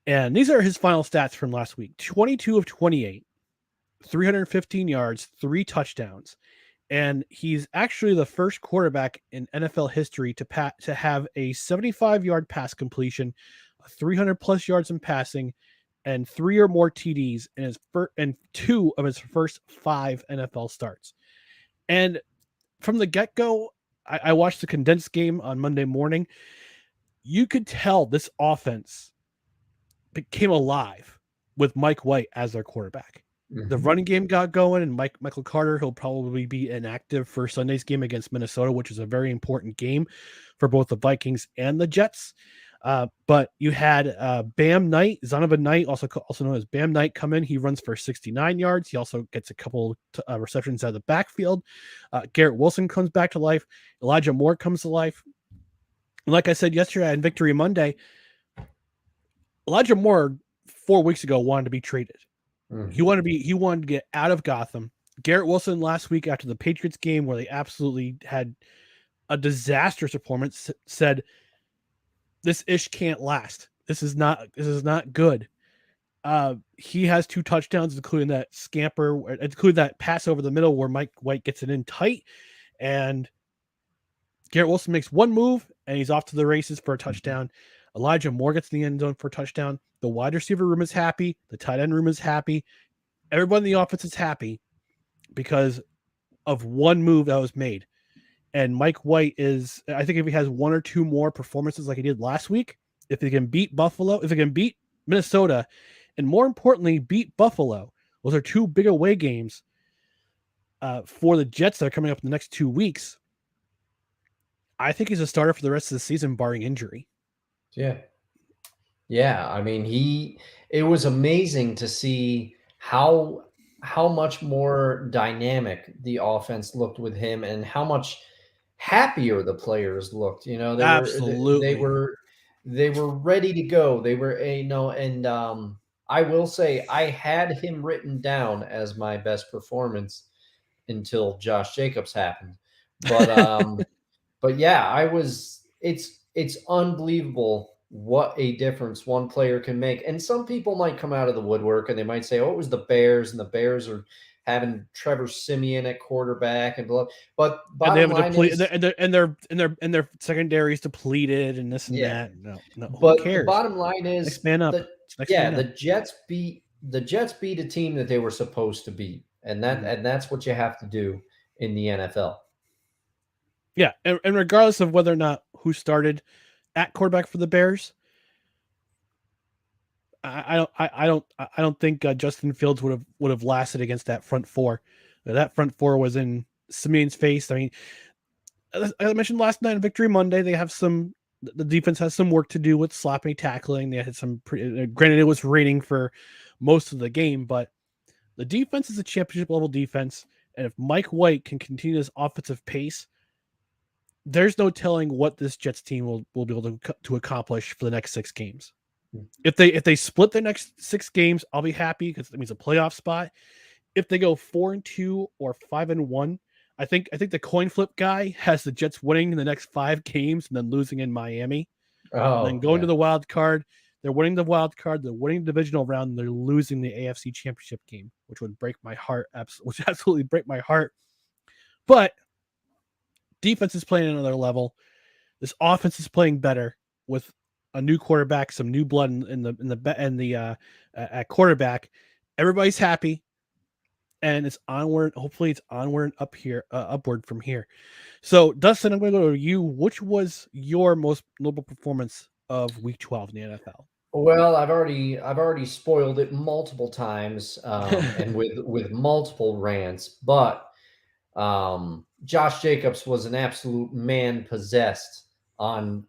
And these are his final stats from last week: 22 of 28, 315 yards, 3 touchdowns. And he's actually the first quarterback in NFL history to have a 75-yard pass completion, 300 plus yards in passing, and 3 or more TDs in his and 2 of his first 5 NFL starts. And from the get-go, I watched the condensed game on Monday morning. You could tell this offense became alive with Mike White as their quarterback. The running game got going, and Michael Carter, he'll probably be inactive for Sunday's game against Minnesota, which is a very important game for both the Vikings and the Jets. But you had Bam Knight, Zonovan Knight, also known as Bam Knight, come in. He runs for 69 yards. He also gets a couple receptions out of the backfield. Garrett Wilson comes back to life. Elijah Moore comes to life. And like I said yesterday on Victory Monday, Elijah Moore 4 weeks ago wanted to be traded. He wanted to get out of Gotham. Garrett Wilson last week after the Patriots game, where they absolutely had a disastrous performance, said, "This ish can't last. This is not good." He has 2 touchdowns, including that pass over the middle where Mike White gets it in tight, and Garrett Wilson makes one move and he's off to the races for a touchdown. Elijah Moore gets in the end zone for a touchdown. The wide receiver room is happy. The tight end room is happy. Everyone in the offense is happy because of one move that was made. And Mike White is, I think if he has 1 or 2 more performances like he did last week, if he can beat Buffalo, if he can beat Minnesota, and more importantly, beat Buffalo, those are 2 big away games for the Jets that are coming up in the next 2 weeks. I think he's a starter for the rest of the season, barring injury. Yeah. Yeah. I mean, it was amazing to see how much more dynamic the offense looked with him and how much happier the players looked. You know, Absolutely. they were ready to go. They were, and I will say I had him written down as my best performance until Josh Jacobs happened. But but yeah, it's unbelievable what a difference one player can make. And some people might come out of the woodwork and they might say, "Oh, it was the Bears, and the Bears are having Trevor Siemian at quarterback and blah." But And they bottom have a line is, and their secondary is depleted and this and yeah. that. No, who But the cares? bottom line Next is man up. that, Next yeah, man up. the Jets beat a team that they were supposed to beat, and that's what you have to do in the NFL. Yeah, and regardless of whether or not who started at quarterback for the Bears, I don't think Justin Fields would have lasted against that front four. That front four was in Simeon's face. I mean, as I mentioned last night on Victory Monday, the defense has some work to do with sloppy tackling. They had some granted it was raining for most of the game, but the defense is a championship level defense, and if Mike White can continue this offensive pace, there's no telling what this Jets team will be able to accomplish for the next 6 games. If they split their next 6 games, I'll be happy because that means a playoff spot. If they go 4-2 or 5-1, I think the coin flip guy has the Jets winning in the next 5 games and then losing in Miami, and then Oh, going to yeah. the wild card. They're winning the wild card. They're winning the divisional round. And they're losing the AFC Championship game, which would break my heart. Which absolutely break my heart. But defense is playing at another level. This offense is playing better with a new quarterback, some new blood at quarterback. Everybody's happy, and it's onward. Hopefully, it's onward upward from here. So, Dustin, I'm going to go to you. Which was your most notable performance of Week 12 in the NFL? Well, I've already spoiled it multiple times, and with multiple rants, but Josh Jacobs was an absolute man possessed on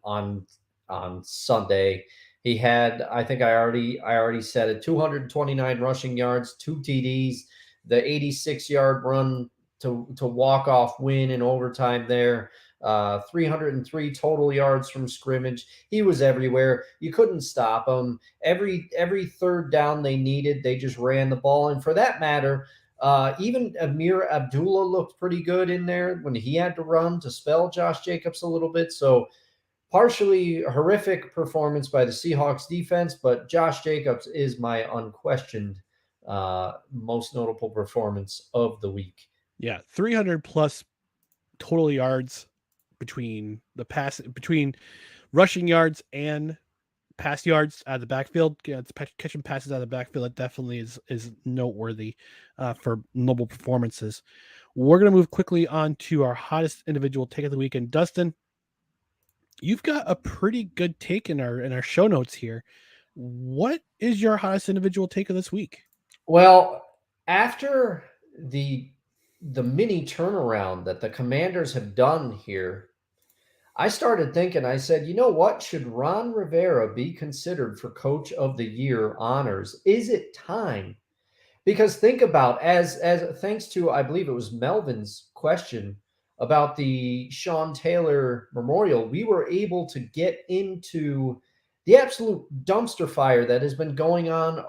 Sunday. He had, I think I already said it, 229 rushing yards, 2 TDs, the 86-yard run to walk off win in overtime there. 303 total yards from scrimmage. He was everywhere. You couldn't stop him. Every third down they needed, they just ran the ball. And for that matter, even Amir Abdullah looked pretty good in there when he had to run to spell Josh Jacobs a little bit. So partially horrific performance by the Seahawks defense, but Josh Jacobs is my unquestioned most notable performance of the week. Yeah, 300 plus total yards between rushing yards and pass yards out of the backfield. Yeah, catching passes out of the backfield. It definitely is noteworthy for noble performances. We're going to move quickly on to our hottest individual take of the week. And Dustin, you've got a pretty good take in our show notes here. What is your hottest individual take of this week? Well, after the mini turnaround that the Commanders have done here, I started thinking, I said, you know what? Should Ron Rivera be considered for Coach of the Year honors? Is it time? Because think about as thanks to I believe it was Melvin's question about the Sean Taylor Memorial, we were able to get into the absolute dumpster fire that has been going on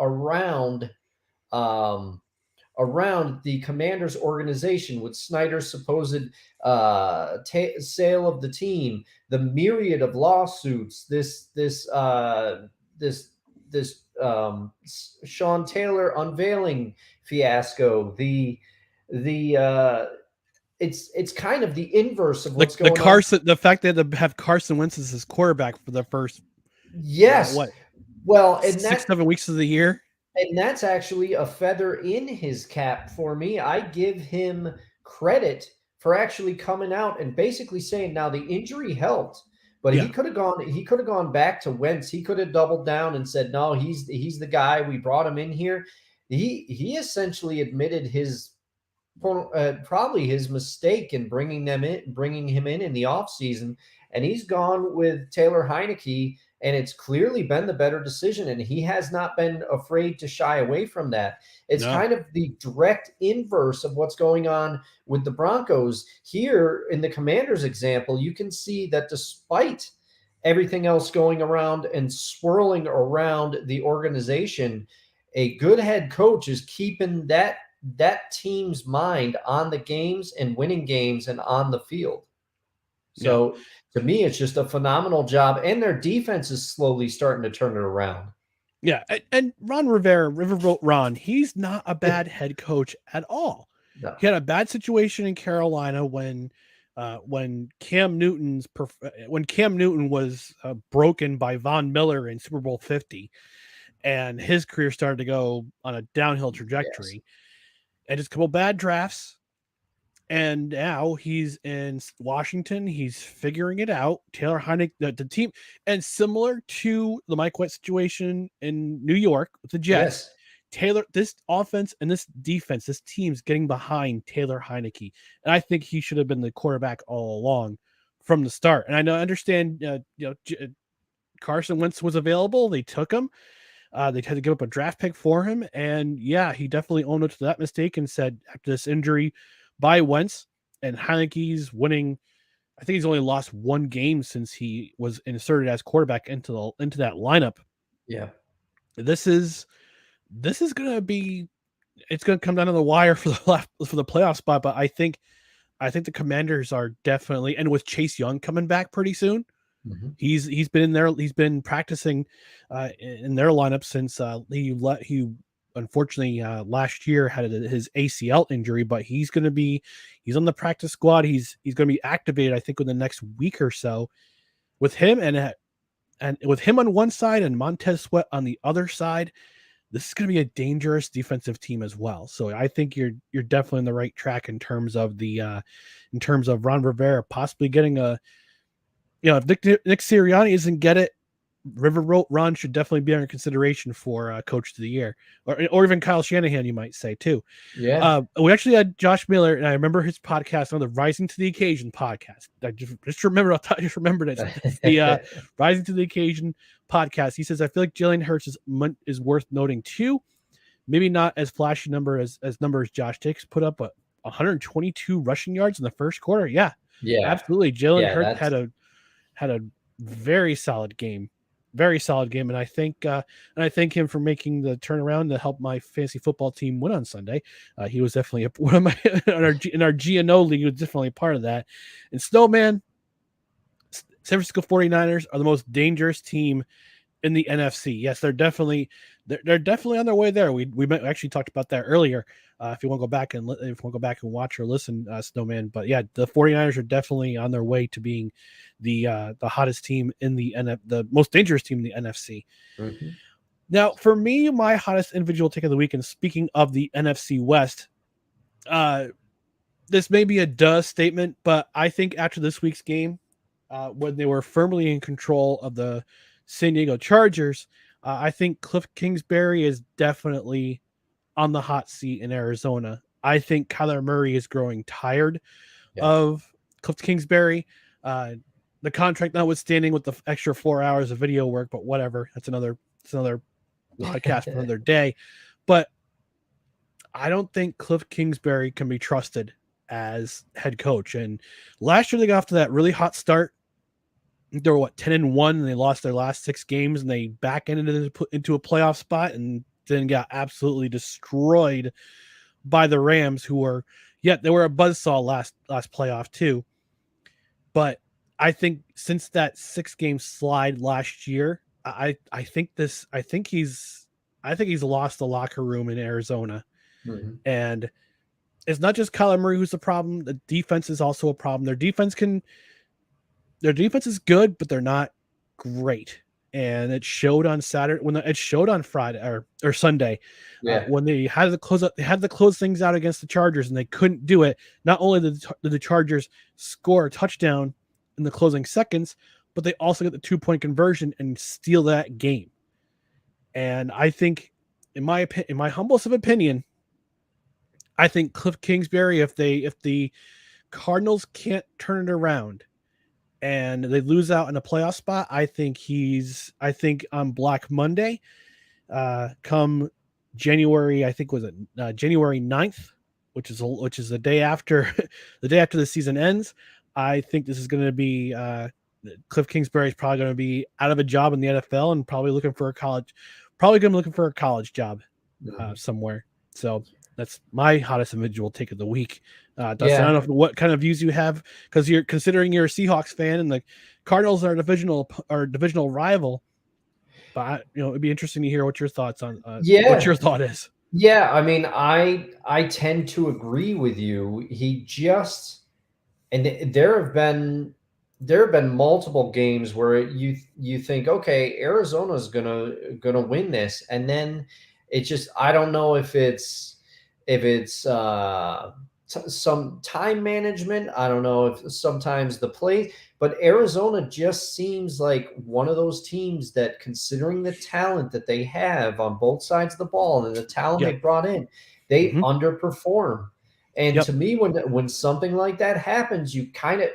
um, around the Commanders organization with Snyder's supposed sale of the team, the myriad of lawsuits, this Sean Taylor unveiling fiasco, it's kind of the inverse of what's going on. The fact that they have Carson Wentz as his quarterback for the first yes, well, and 6-7 weeks of the year. And that's actually a feather in his cap for me. I give him credit for actually coming out and basically saying, now the injury helped, but Yeah. he could have gone back to Wentz. He could have doubled down and said, no, he's the guy. We brought him in here. He essentially admitted his probably his mistake in bringing him in the offseason, and he's gone with Taylor Heineke, and it's clearly been the better decision, and he has not been afraid to shy away from that. It's kind of the direct inverse of what's going on with the Broncos. Here in the Commanders example, you can see that despite everything else going around and swirling around the organization, a good head coach is keeping that team's mind on the games and winning games and on the field. So to me, it's just a phenomenal job, and their defense is slowly starting to turn it around. Yeah, and Ron Rivera, Riverboat Ron, he's not a bad head coach at all. No. He had a bad situation in Carolina when Cam Newton was broken by Von Miller in Super Bowl 50, and his career started to go on a downhill trajectory. Yes. And just a couple bad drafts. And now he's in Washington. He's figuring it out. Taylor Heineke, the team, and similar to the Mike White situation in New York with the Jets, yes. This offense and this defense, this team's getting behind Taylor Heineke. And I think he should have been the quarterback all along from the start. And I understand, Carson Wentz was available. They took him. They had to give up a draft pick for him. And yeah, he definitely owned up to that mistake and said, after this injury by Wentz, and Heineke's winning, I think he's only lost one game since he was inserted as quarterback into that lineup. Yeah. This is going to come down to the wire for the playoff spot. But I think the Commanders are definitely, and with Chase Young coming back pretty soon, mm-hmm. he's been in there. He's been practicing in their lineup since he unfortunately last year had his ACL injury, but he's on the practice squad. He's going to be activated, I think, in the next week or so. With him and with him on one side and Montez Sweat on the other side, this is going to be a dangerous defensive team as well. So I think you're definitely on the right track in terms of Ron Rivera possibly getting if Nick Sirianni doesn't get it, Riverboat Ron should definitely be under consideration for Coach of the Year, or even Kyle Shanahan, you might say too. Yeah, we actually had Josh Miller, and I remember his podcast on the Rising to the Occasion podcast. I just remembered it. It's the Rising to the Occasion podcast. He says, I feel like Jalen Hurts is worth noting too. Maybe not as flashy numbers Josh Jacobs put up, but 122 rushing yards in the first quarter. Yeah, Yeah. Absolutely. Jalen Yeah, Hurts that's had a very solid game. Very solid game, and I thank him for making the turnaround to help my fantasy football team win on Sunday. He was definitely one of my in our GNO league. He was definitely a part of that. And Snowman, San Francisco 49ers are the most dangerous team in the NFC. Yes, they're definitely on their way there. We actually talked about that earlier. If you want to go back and watch or listen, Snowman. But yeah, the 49ers are definitely on their way to being the hottest team in the most dangerous team in the NFC. mhm. Now, for me, my hottest individual take of the week, and speaking of the NFC West, uh, this may be a duh statement, but I think after this week's game, when they were firmly in control of the San Diego Chargers, I think Cliff Kingsbury is definitely on the hot seat in Arizona. I think Kyler Murray is growing tired Yeah. of Cliff Kingsbury. Uh, the contract notwithstanding with the extra 4 hours of video work, but whatever. That's another podcast for another day. But I don't think Cliff Kingsbury can be trusted as head coach. And last year they got off to that really hot start. They were 10-1, and they lost their last 6 games, and they back ended into a playoff spot, and then got absolutely destroyed by the Rams, who were they were a buzzsaw last playoff too. But I think since that 6-game slide last year, I think he's lost the locker room in Arizona. Mhm. And it's not just Kyler Murray who's the problem. The defense is also a problem. Their defense is good, but they're not great. And it showed on Saturday it showed on Friday or Sunday Yeah. when they had to close things out against the Chargers, and they couldn't do it. Not only did the Chargers score a touchdown in the closing seconds, but they also get the 2-point conversion and steal that game. And I think, in my humblest of opinion, I think Cliff Kingsbury, if the Cardinals can't turn it around and they lose out in a playoff spot, I think on Black Monday, come January, I think was it January 9th, which is the day after the season ends. I think this is going to be Cliff Kingsbury is probably going to be out of a job in the NFL and probably looking for a college job Mhm. somewhere. So that's my hottest individual take of the week. Dustin, I Yeah. don't know what kind of views you have, because you're a Seahawks fan and the Cardinals are a divisional rival. But it'd be interesting to hear what your thoughts on what your Yeah. thought is. Yeah, I mean, I tend to agree with you. He just and there have been multiple games where you think, okay, Arizona's gonna win this, and then it just I don't know if it's some time management. I don't know if sometimes the play, but Arizona just seems like one of those teams that, considering the talent that they have on both sides of the ball and the talent they Yep. brought in, they Mm-hmm. underperform. And Yep. to me, when something like that happens, you kind of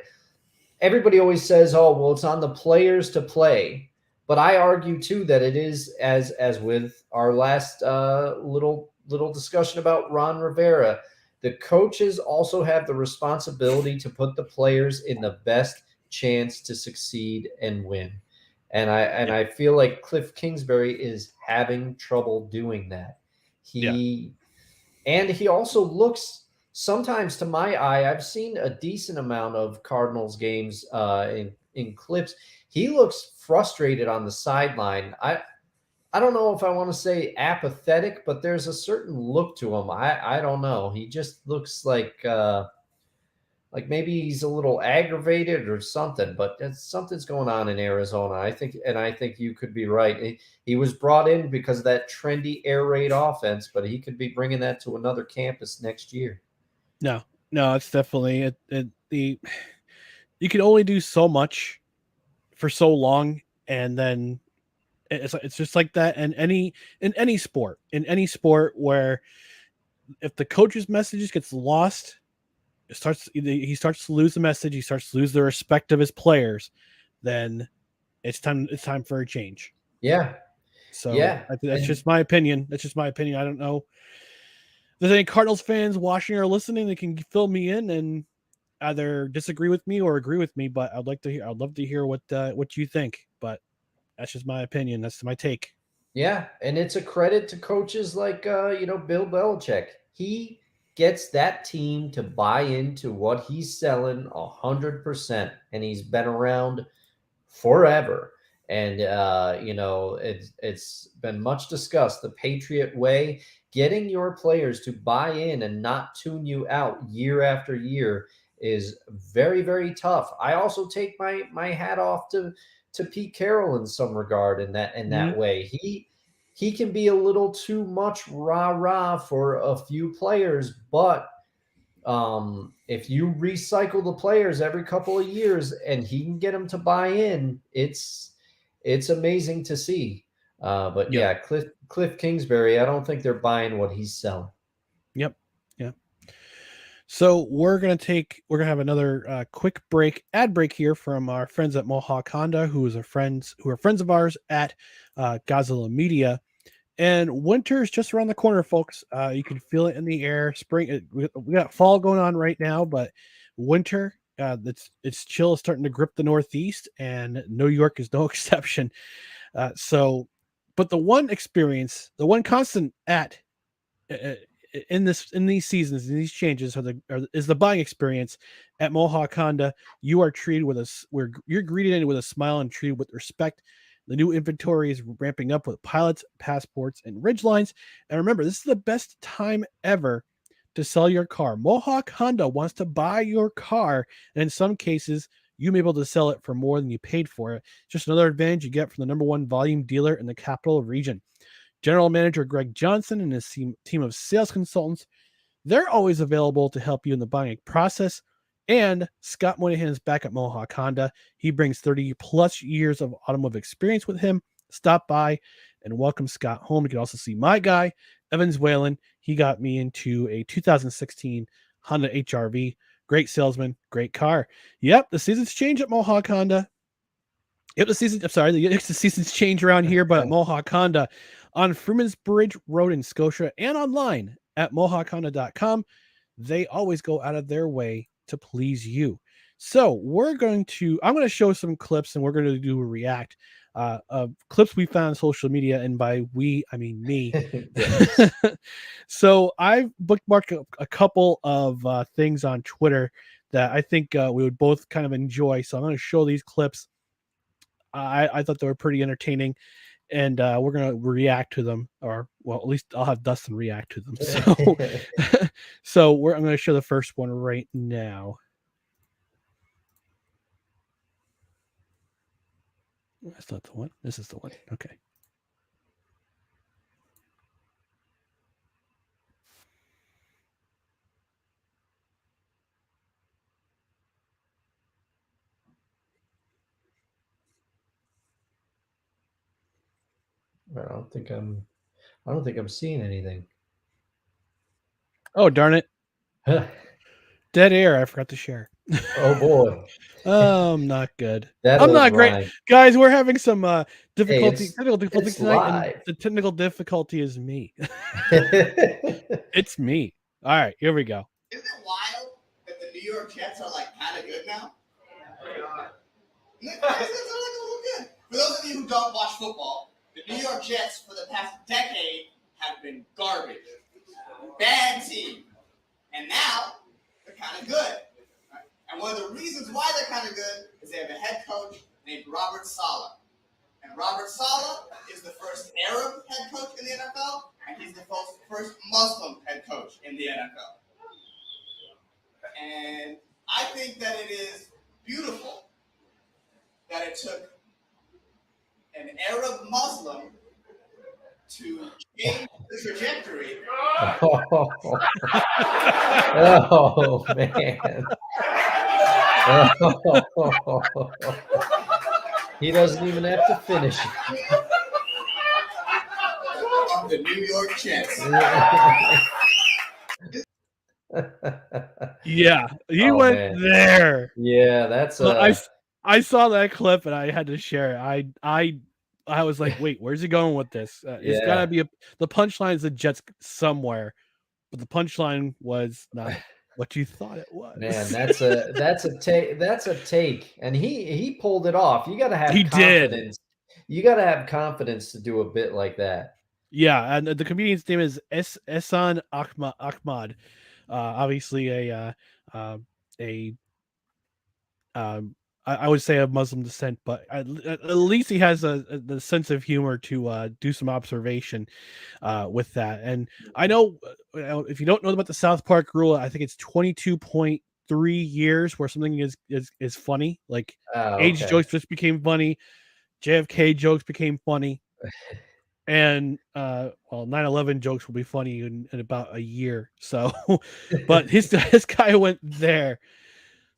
everybody always says, "Oh, well, it's on the players to play." But I argue too that it is as with our last little discussion about Ron Rivera, the coaches also have the responsibility to put the players in the best chance to succeed and win. And Yep. I feel like Cliff Kingsbury is having trouble doing that. Yeah. He and he also looks sometimes, to my eye, I've seen a decent amount of Cardinals games in clips. He looks frustrated on the sideline. I don't know if I want to say apathetic, but there's a certain look to him. I don't know. He just looks like maybe he's a little aggravated or something, but something's going on in Arizona. I think you could be right. He was brought in because of that trendy air raid offense, but he could be bringing that to another campus next year. No, no, it's definitely the you can only do so much for so long, and then it's just like that. And in any sport where if the coach's messages gets lost, he starts to lose the message, he starts to lose the respect of his players, then it's time for a change. Yeah, So yeah, that's and just my opinion. I don't know if there's any Cardinals fans watching or listening that can fill me in, and either disagree with me or agree with me, but I'd love to hear what you think. But that's just my opinion. That's my take. Yeah, and it's a credit to coaches like Bill Belichick. He gets that team to buy into what he's selling 100%, and he's been around forever. And it's been much discussed. The Patriot way, getting your players to buy in and not tune you out year after year, is very, very tough. I also take my hat off to Pete Carroll in some regard in that way. He can be a little too much rah rah for a few players, but if you recycle the players every couple of years and he can get them to buy in, it's amazing to see. But Yep. yeah, Cliff Kingsbury, I don't think they're buying what he's selling. Yep. Yeah. So we're gonna have another quick ad break here from our friends at Mohawk Honda, who are friends of ours at Godzilla Media. And winter is just around the corner, folks. You can feel it in the air. Spring, we got fall going on right now, but winter, it's chill, is starting to grip the Northeast, and New York is no exception. But the one constant uh, in these seasons, in these changes, is the buying experience at Mohawk Honda. You are treated where you're greeted in with a smile and treated with respect. The new inventory is ramping up with pilots, passports, and ridgelines. And remember, this is the best time ever to sell your car. Mohawk Honda wants to buy your car, and in some cases, you may be able to sell it for more than you paid for it. Just another advantage you get from the number one volume dealer in the capital region. General Manager Greg Johnson and his team of sales consultants, they're always available to help you in the buying process. And Scott Moynihan is back at Mohawk Honda. He brings 30 plus years of automotive experience with him. Stop by and welcome Scott home. You can also see my guy, Evans Whalen. He got me into a 2016 Honda HRV. Great salesman, great car. Yep, the season's changed at Mohawk Honda. Yep, the season's change around here, but at Mohawk Honda on Freeman's Bridge Road in Scotia and online at mohawkhonda.com, they always go out of their way to please you. So I'm going to show some clips, and we're going to do a react of clips we found on social media, and by we, I mean me. Yes. So I've bookmarked a couple of things on Twitter that I think we would both kind of enjoy. So I'm going to show these clips. I thought they were pretty entertaining, and we're gonna react to them, or well, at least I'll have Dustin react to them. So, I'm gonna show the first one right now. That's not the one. This is the one. Okay. I don't think I'm seeing anything. Oh, darn it. Dead air. I forgot to share. Oh boy. I'm not good. That I'm old not great. rhyme. Guys, we're having some technical it's difficulty tonight, live. and the technical difficulty is me. It's me. All right, here we go. Isn't it wild that the New York Jets are like kind of good now? They're like a little good. For those of you who don't watch football, the New York Jets for the past decade have been garbage. Bad team. And now they're kind of good. And one of the reasons why they're kind of good is they have a head coach named Robert Saleh. And Robert Saleh is the first Arab head coach in the NFL, and he's the first Muslim head coach in the NFL. And I think that it is beautiful that it took an Arab Muslim to change the trajectory. Oh man. He doesn't even have to finish. Of the New York Jets. Yeah, he went there. Yeah, that's I saw that clip and I had to share it. I was like, wait, where's he going with this? It's gotta be the punchline is the Jets somewhere, but the punchline was not what you thought it was. Man, that's a take, and he pulled it off. You got to have He did. confidence. You got to have confidence to do a bit like that. Yeah, and the comedian's name is Ehsan Ahmad. Obviously I would say of Muslim descent, but at least he has the sense of humor to do some observation with that. And I know if you don't know about the South Park rule, I think it's 22.3 years where something is funny. Like age Okay. jokes just became funny, JFK jokes became funny, and 9/11 jokes will be funny in about a year. So, but this guy went there.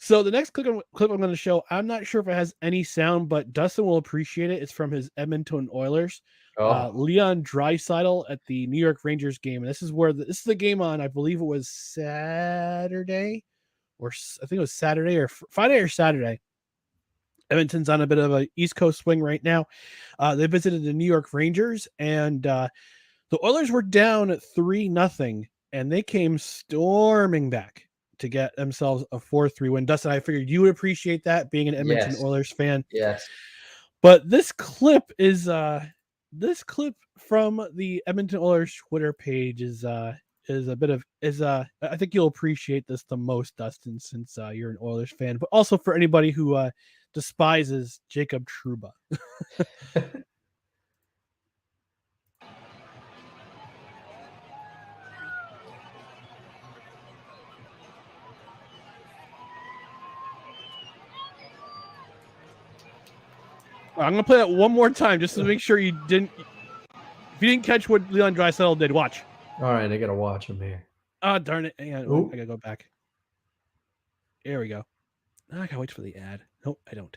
So the next clip I'm going to show, I'm not sure if it has any sound, but Dustin will appreciate it. It's from his Edmonton Oilers. Oh, Leon Draisaitl at the New York Rangers game. And this is where this is the game on, I believe it was Saturday, or I think it was Saturday or Friday or Saturday. Edmonton's on a bit of a East Coast swing right now. They visited the New York Rangers, and the Oilers were down at 3-0, and they came storming back to get themselves a 4-3 win. Dustin, I figured you would appreciate that, being an Edmonton Oilers fan. Yes. But this clip from the Edmonton Oilers Twitter page is I think you'll appreciate this the most, Dustin, since you're an Oilers fan, but also for anybody who despises Jacob Trouba. I'm gonna play that one more time just to make sure you didn't. If you didn't catch what Leon Draisaitl did, watch. All right, I gotta watch him here. Oh, darn it! Hang on, Ooh. I gotta go back. There we go. I gotta wait for the ad. Nope, I don't.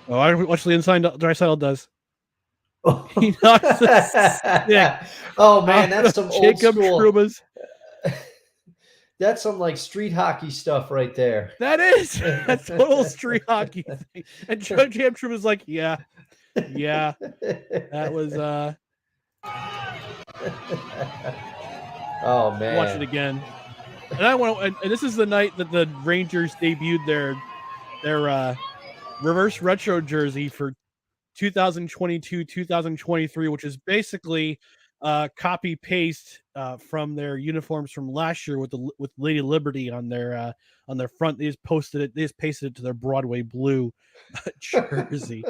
Oh, I watch the inside Draisaitl does. He knocks the stick. Oh man, that's some old Jacob school. Trouba's. That's some like street hockey stuff right there. That is. That's total street hockey thing. And Jacob Trouba's like, yeah. That was Oh man. Watch it again. And and this is the night that the Rangers debuted their reverse retro jersey for 2022-2023, which is basically copy paste from their uniforms from last year with Lady Liberty on their front. They just pasted it to their Broadway blue jersey.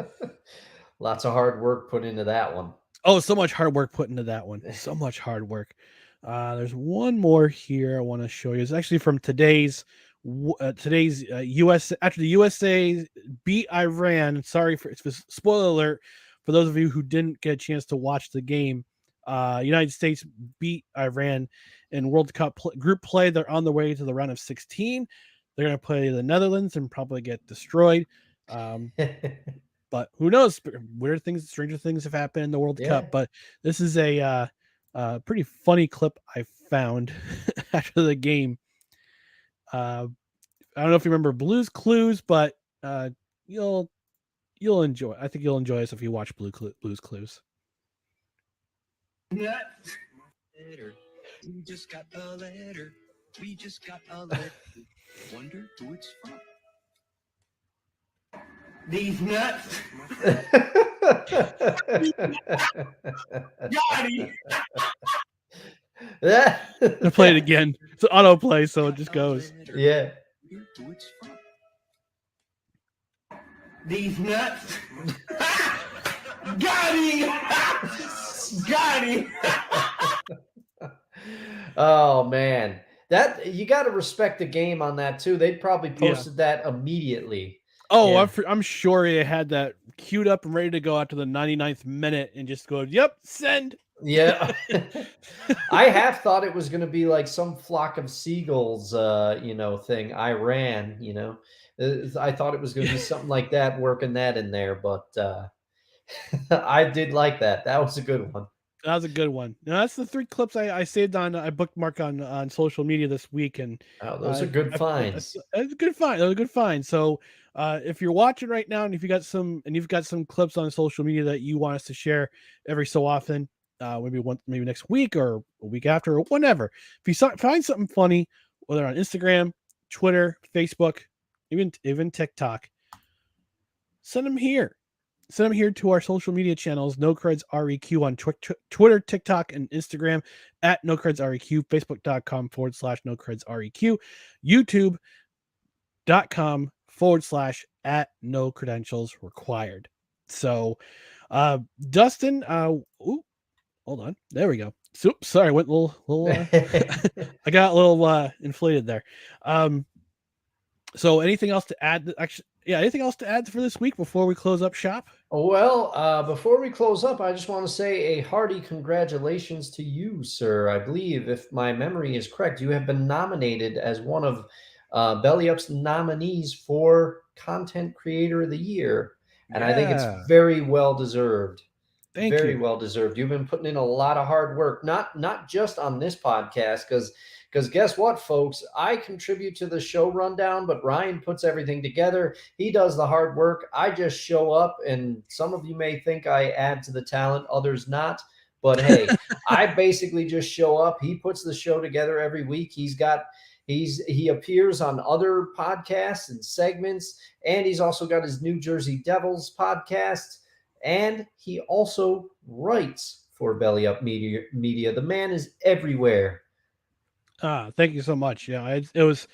Lots of hard work put into that one. Oh, so much hard work put into that one. So much hard work. There's one more here I want to show you. It's actually from today's US after the USA beat Iran. Sorry for spoiler alert for those of you who didn't get a chance to watch the game. United States beat Iran in World Cup group play. They're on their way to the round of 16. They're going to play the Netherlands and probably get destroyed. But who knows? Weird things, stranger things have happened in the World Cup. But this is a pretty funny clip I found after the game. I don't know if you remember Blue's Clues, but you'll enjoy. I think you'll enjoy this if you watch Blue's Clues. Letter. We just got a letter. We just got a letter. Wonder who it's from. These nuts. Johnny. I'll play it again. It's an autoplay, so it just goes. Yeah. Who it's from. These nuts. Got him. Got him. Oh man, that you got to respect the game on that too. They probably posted that immediately. Oh, yeah. I'm sure they had that queued up and ready to go after the 99th minute and just go, yep, send. Yeah. I have thought it was going to be like some flock of seagulls, thing. Iran, I thought it was going to be something like that, working that in there, but I did like that. That was a good one. That was a good one. Now, that's the 3 clips I saved I bookmarked on social media this week, and those are good finds. It's a good find. That was a good find. So if you're watching right now, and you've got some clips on social media that you want us to share every so often, maybe next week or a week after or whenever. If you find something funny, whether on Instagram, Twitter, Facebook, even TikTok, send them here. Send them here to our social media channels, No Creds REQ on Twitter, TikTok, and Instagram at No Creds REQ, Facebook.com/No Creds REQ, YouTube.com/ at No Credentials Required. So, Dustin, hold on. There we go. Oops, sorry, went a little I got a little inflated there. So anything else to add? Actually, yeah, anything else to add for this week before we close up shop? Well, before we close up, I just want to say a hearty congratulations to you, sir. I believe, if my memory is correct, you have been nominated as one of Belly Up's nominees for Content Creator of the Year. And I think it's very well deserved. Very well deserved. You've been putting in a lot of hard work, not just on this podcast, because guess what, folks? I contribute to the show rundown, but Ryan puts everything together. He does the hard work. I just show up, and some of you may think I add to the talent, others not. But hey, I basically just show up. He puts the show together every week. He appears on other podcasts and segments, and he's also got his New Jersey Devils podcast. And he also writes for Belly Up Media. The man is everywhere. Thank you so much. Yeah, it was.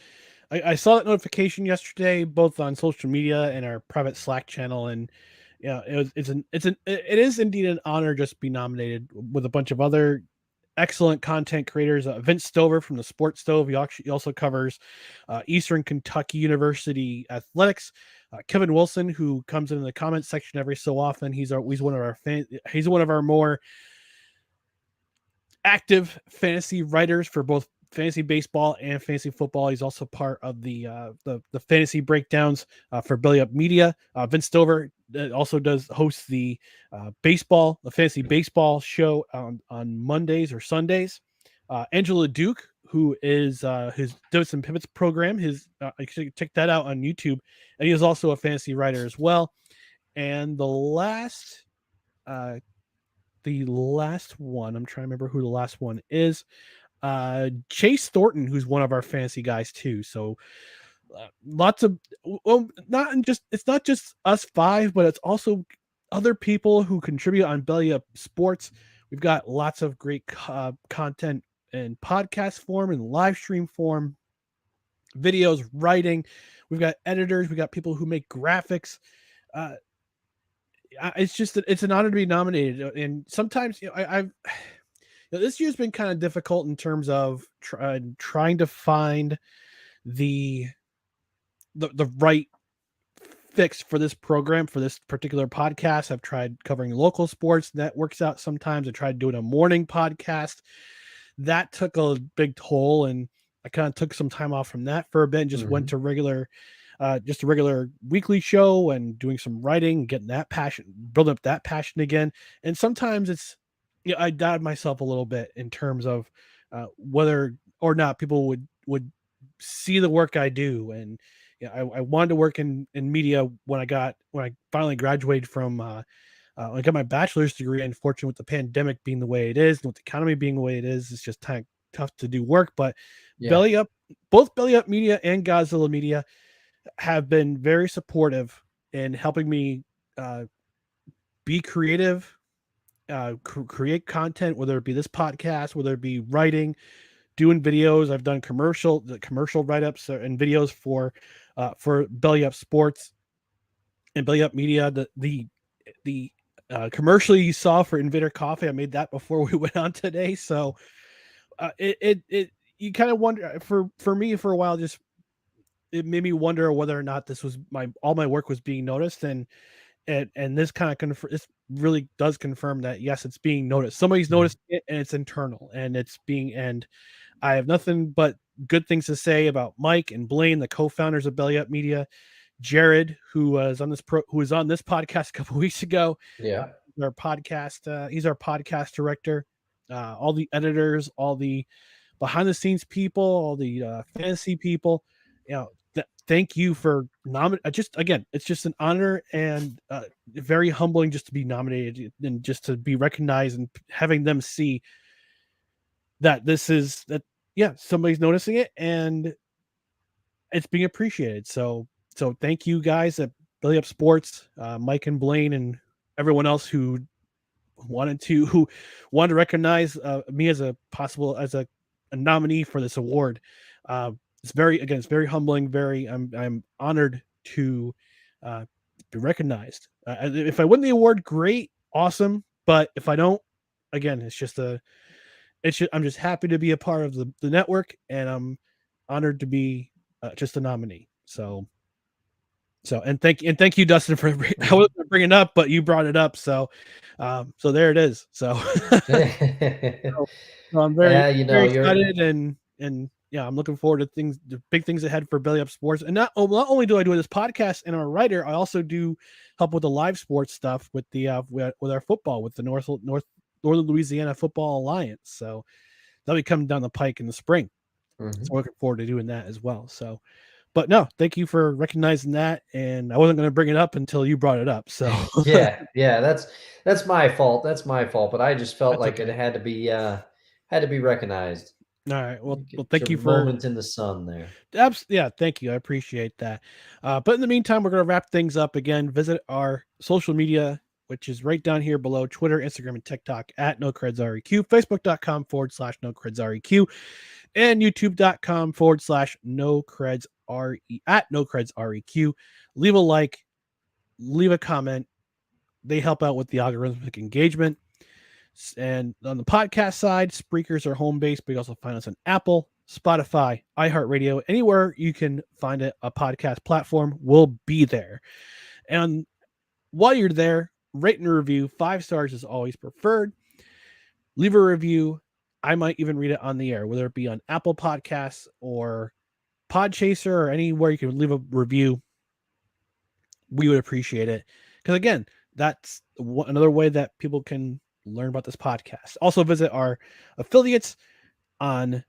I saw that notification yesterday, both on social media and our private Slack channel, and yeah, it is indeed an honor just to be nominated with a bunch of other excellent content creators. Vince Stover from the Sports Stove. He also covers Eastern Kentucky University athletics. Kevin Wilson, who comes in the comments section every so often. He's one of our he's one of our more active fantasy writers for both fantasy baseball and fantasy football. He's also part of the fantasy breakdowns for Belly Up Media. Vince Stover also hosts the fantasy baseball show on Mondays or Sundays. Angela Duke, who is his Divots and Pivots program, you should check that out on YouTube, and he is also a fantasy writer as well. And the last one, I'm trying to remember who the last one is. Chase Thornton, who's one of our fantasy guys too. So lots of, well, it's not just us five, but it's also other people who contribute on Belly Up Sports. We've got lots of great content in podcast form and live stream form, videos, writing. We've got editors. We got people who make graphics. It's an honor to be nominated. And sometimes, this year's been kind of difficult in terms of trying to find the right fix for this program, for this particular podcast. I've tried covering local sports. That works out sometimes. I tried doing a morning podcast. That took a big toll, and I kind of took some time off from that for a bit and just went to just a regular weekly show and doing some writing, getting that passion, building up that passion again. And sometimes it's, I doubt myself a little bit in terms of whether or not people would see the work I do. And I wanted to work in media when I finally graduated from I got my bachelor's degree. Unfortunately, with the pandemic being the way it is and with the economy being the way it is, it's just tough to do work. But both Belly Up Media and Godzilla Media have been very supportive in helping me be creative, create content, whether it be this podcast, whether it be writing, doing videos. I've done commercial write-ups and videos for Belly Up Sports and Belly Up Media. The commercial you saw for Invader Coffee, I made that before we went on today. So you kind of wonder, for me for a while, just it made me wonder whether or not this was all my work was being noticed, and this kind of this really does confirm that yes, it's being noticed. Somebody's noticed it, and it's internal, and and I have nothing but good things to say about Mike and Blaine, the co-founders of Belly Up Media. Jared, who was on this podcast a couple weeks ago. Yeah. He's our podcast director. All the editors, all the behind the scenes people, all the fantasy people, thank you for just again, it's just an honor and very humbling just to be nominated and just to be recognized and having them see that somebody's noticing it and it's being appreciated. So thank you guys at Belly Up Sports, Mike and Blaine and everyone else who wanted to recognize me as a nominee for this award. It's very humbling. I'm honored to be recognized. If I win the award, great, awesome. But if I don't, again, I'm just happy to be a part of the network, and I'm honored to be just a nominee. So thank you, Dustin, for I wasn't bringing it up, but you brought it up. So there it is. So, so I'm very excited and yeah, I'm looking forward to the big things ahead for Belly Up Sports. And not only do I do this podcast and I'm a writer, I also do help with the live sports stuff with the with our football with the Northern Louisiana Football Alliance. So that'll be coming down the pike in the spring. Mm-hmm. So looking forward to doing that as well. So, but no, thank you for recognizing that. And I wasn't going to bring it up until you brought it up. So yeah, that's my fault. That's my fault. But I just felt like okay. it had to be recognized. All right. Well, thank you for moment in the sun there. Yeah, thank you. I appreciate that. But in the meantime, we're going to wrap things up again. Visit our social media, which is right down here below: Twitter, Instagram, and TikTok at NoCredsREQ, Facebook.com/NoCredsREQ, and YouTube.com/NoCredsRE at NoCredsREQ. Leave a like, leave a comment. They help out with the algorithmic engagement. And on the podcast side, Spreaker's our home base, but you also find us on Apple, Spotify, iHeartRadio, anywhere you can find a podcast platform, we'll be there. And while you're there, rate and review. 5 stars is always preferred. Leave a review. I might even read it on the air, whether it be on Apple Podcasts or Podchaser or anywhere you can leave a review. We would appreciate it. Because again, that's another way that people can learn about this podcast. Also visit our affiliates on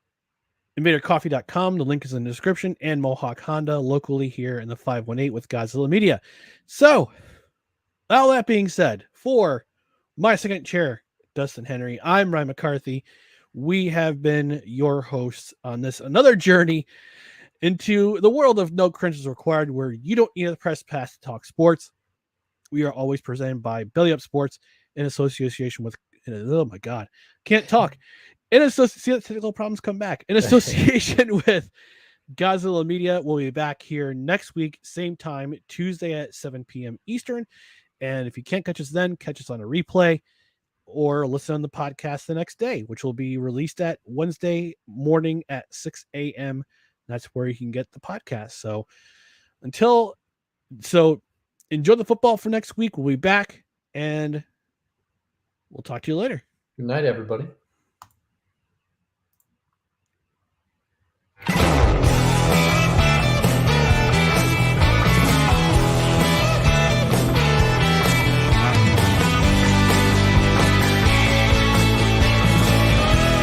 invadercoffee.com. The link is in the description, and Mohawk Honda locally here in the 518 with Godzilla Media. So all that being said, for my second chair, Dustin Henry, I'm Ryan McCarthy. We have been your hosts on this another journey into the world of No Cringes Required, where you don't need a press pass to talk sports. We are always presented by Belly Up Sports in association with, oh my God, can't talk. In association, technical problems come back. In association with Godzilla Media, we'll be back here next week, same time, Tuesday at 7 p.m. Eastern. And if you can't catch us then, catch us on a replay or listen on the podcast the next day, which will be released at Wednesday morning at 6 a.m. That's where you can get the podcast. So enjoy the football for next week. We'll be back and we'll talk to you later. Good night, everybody.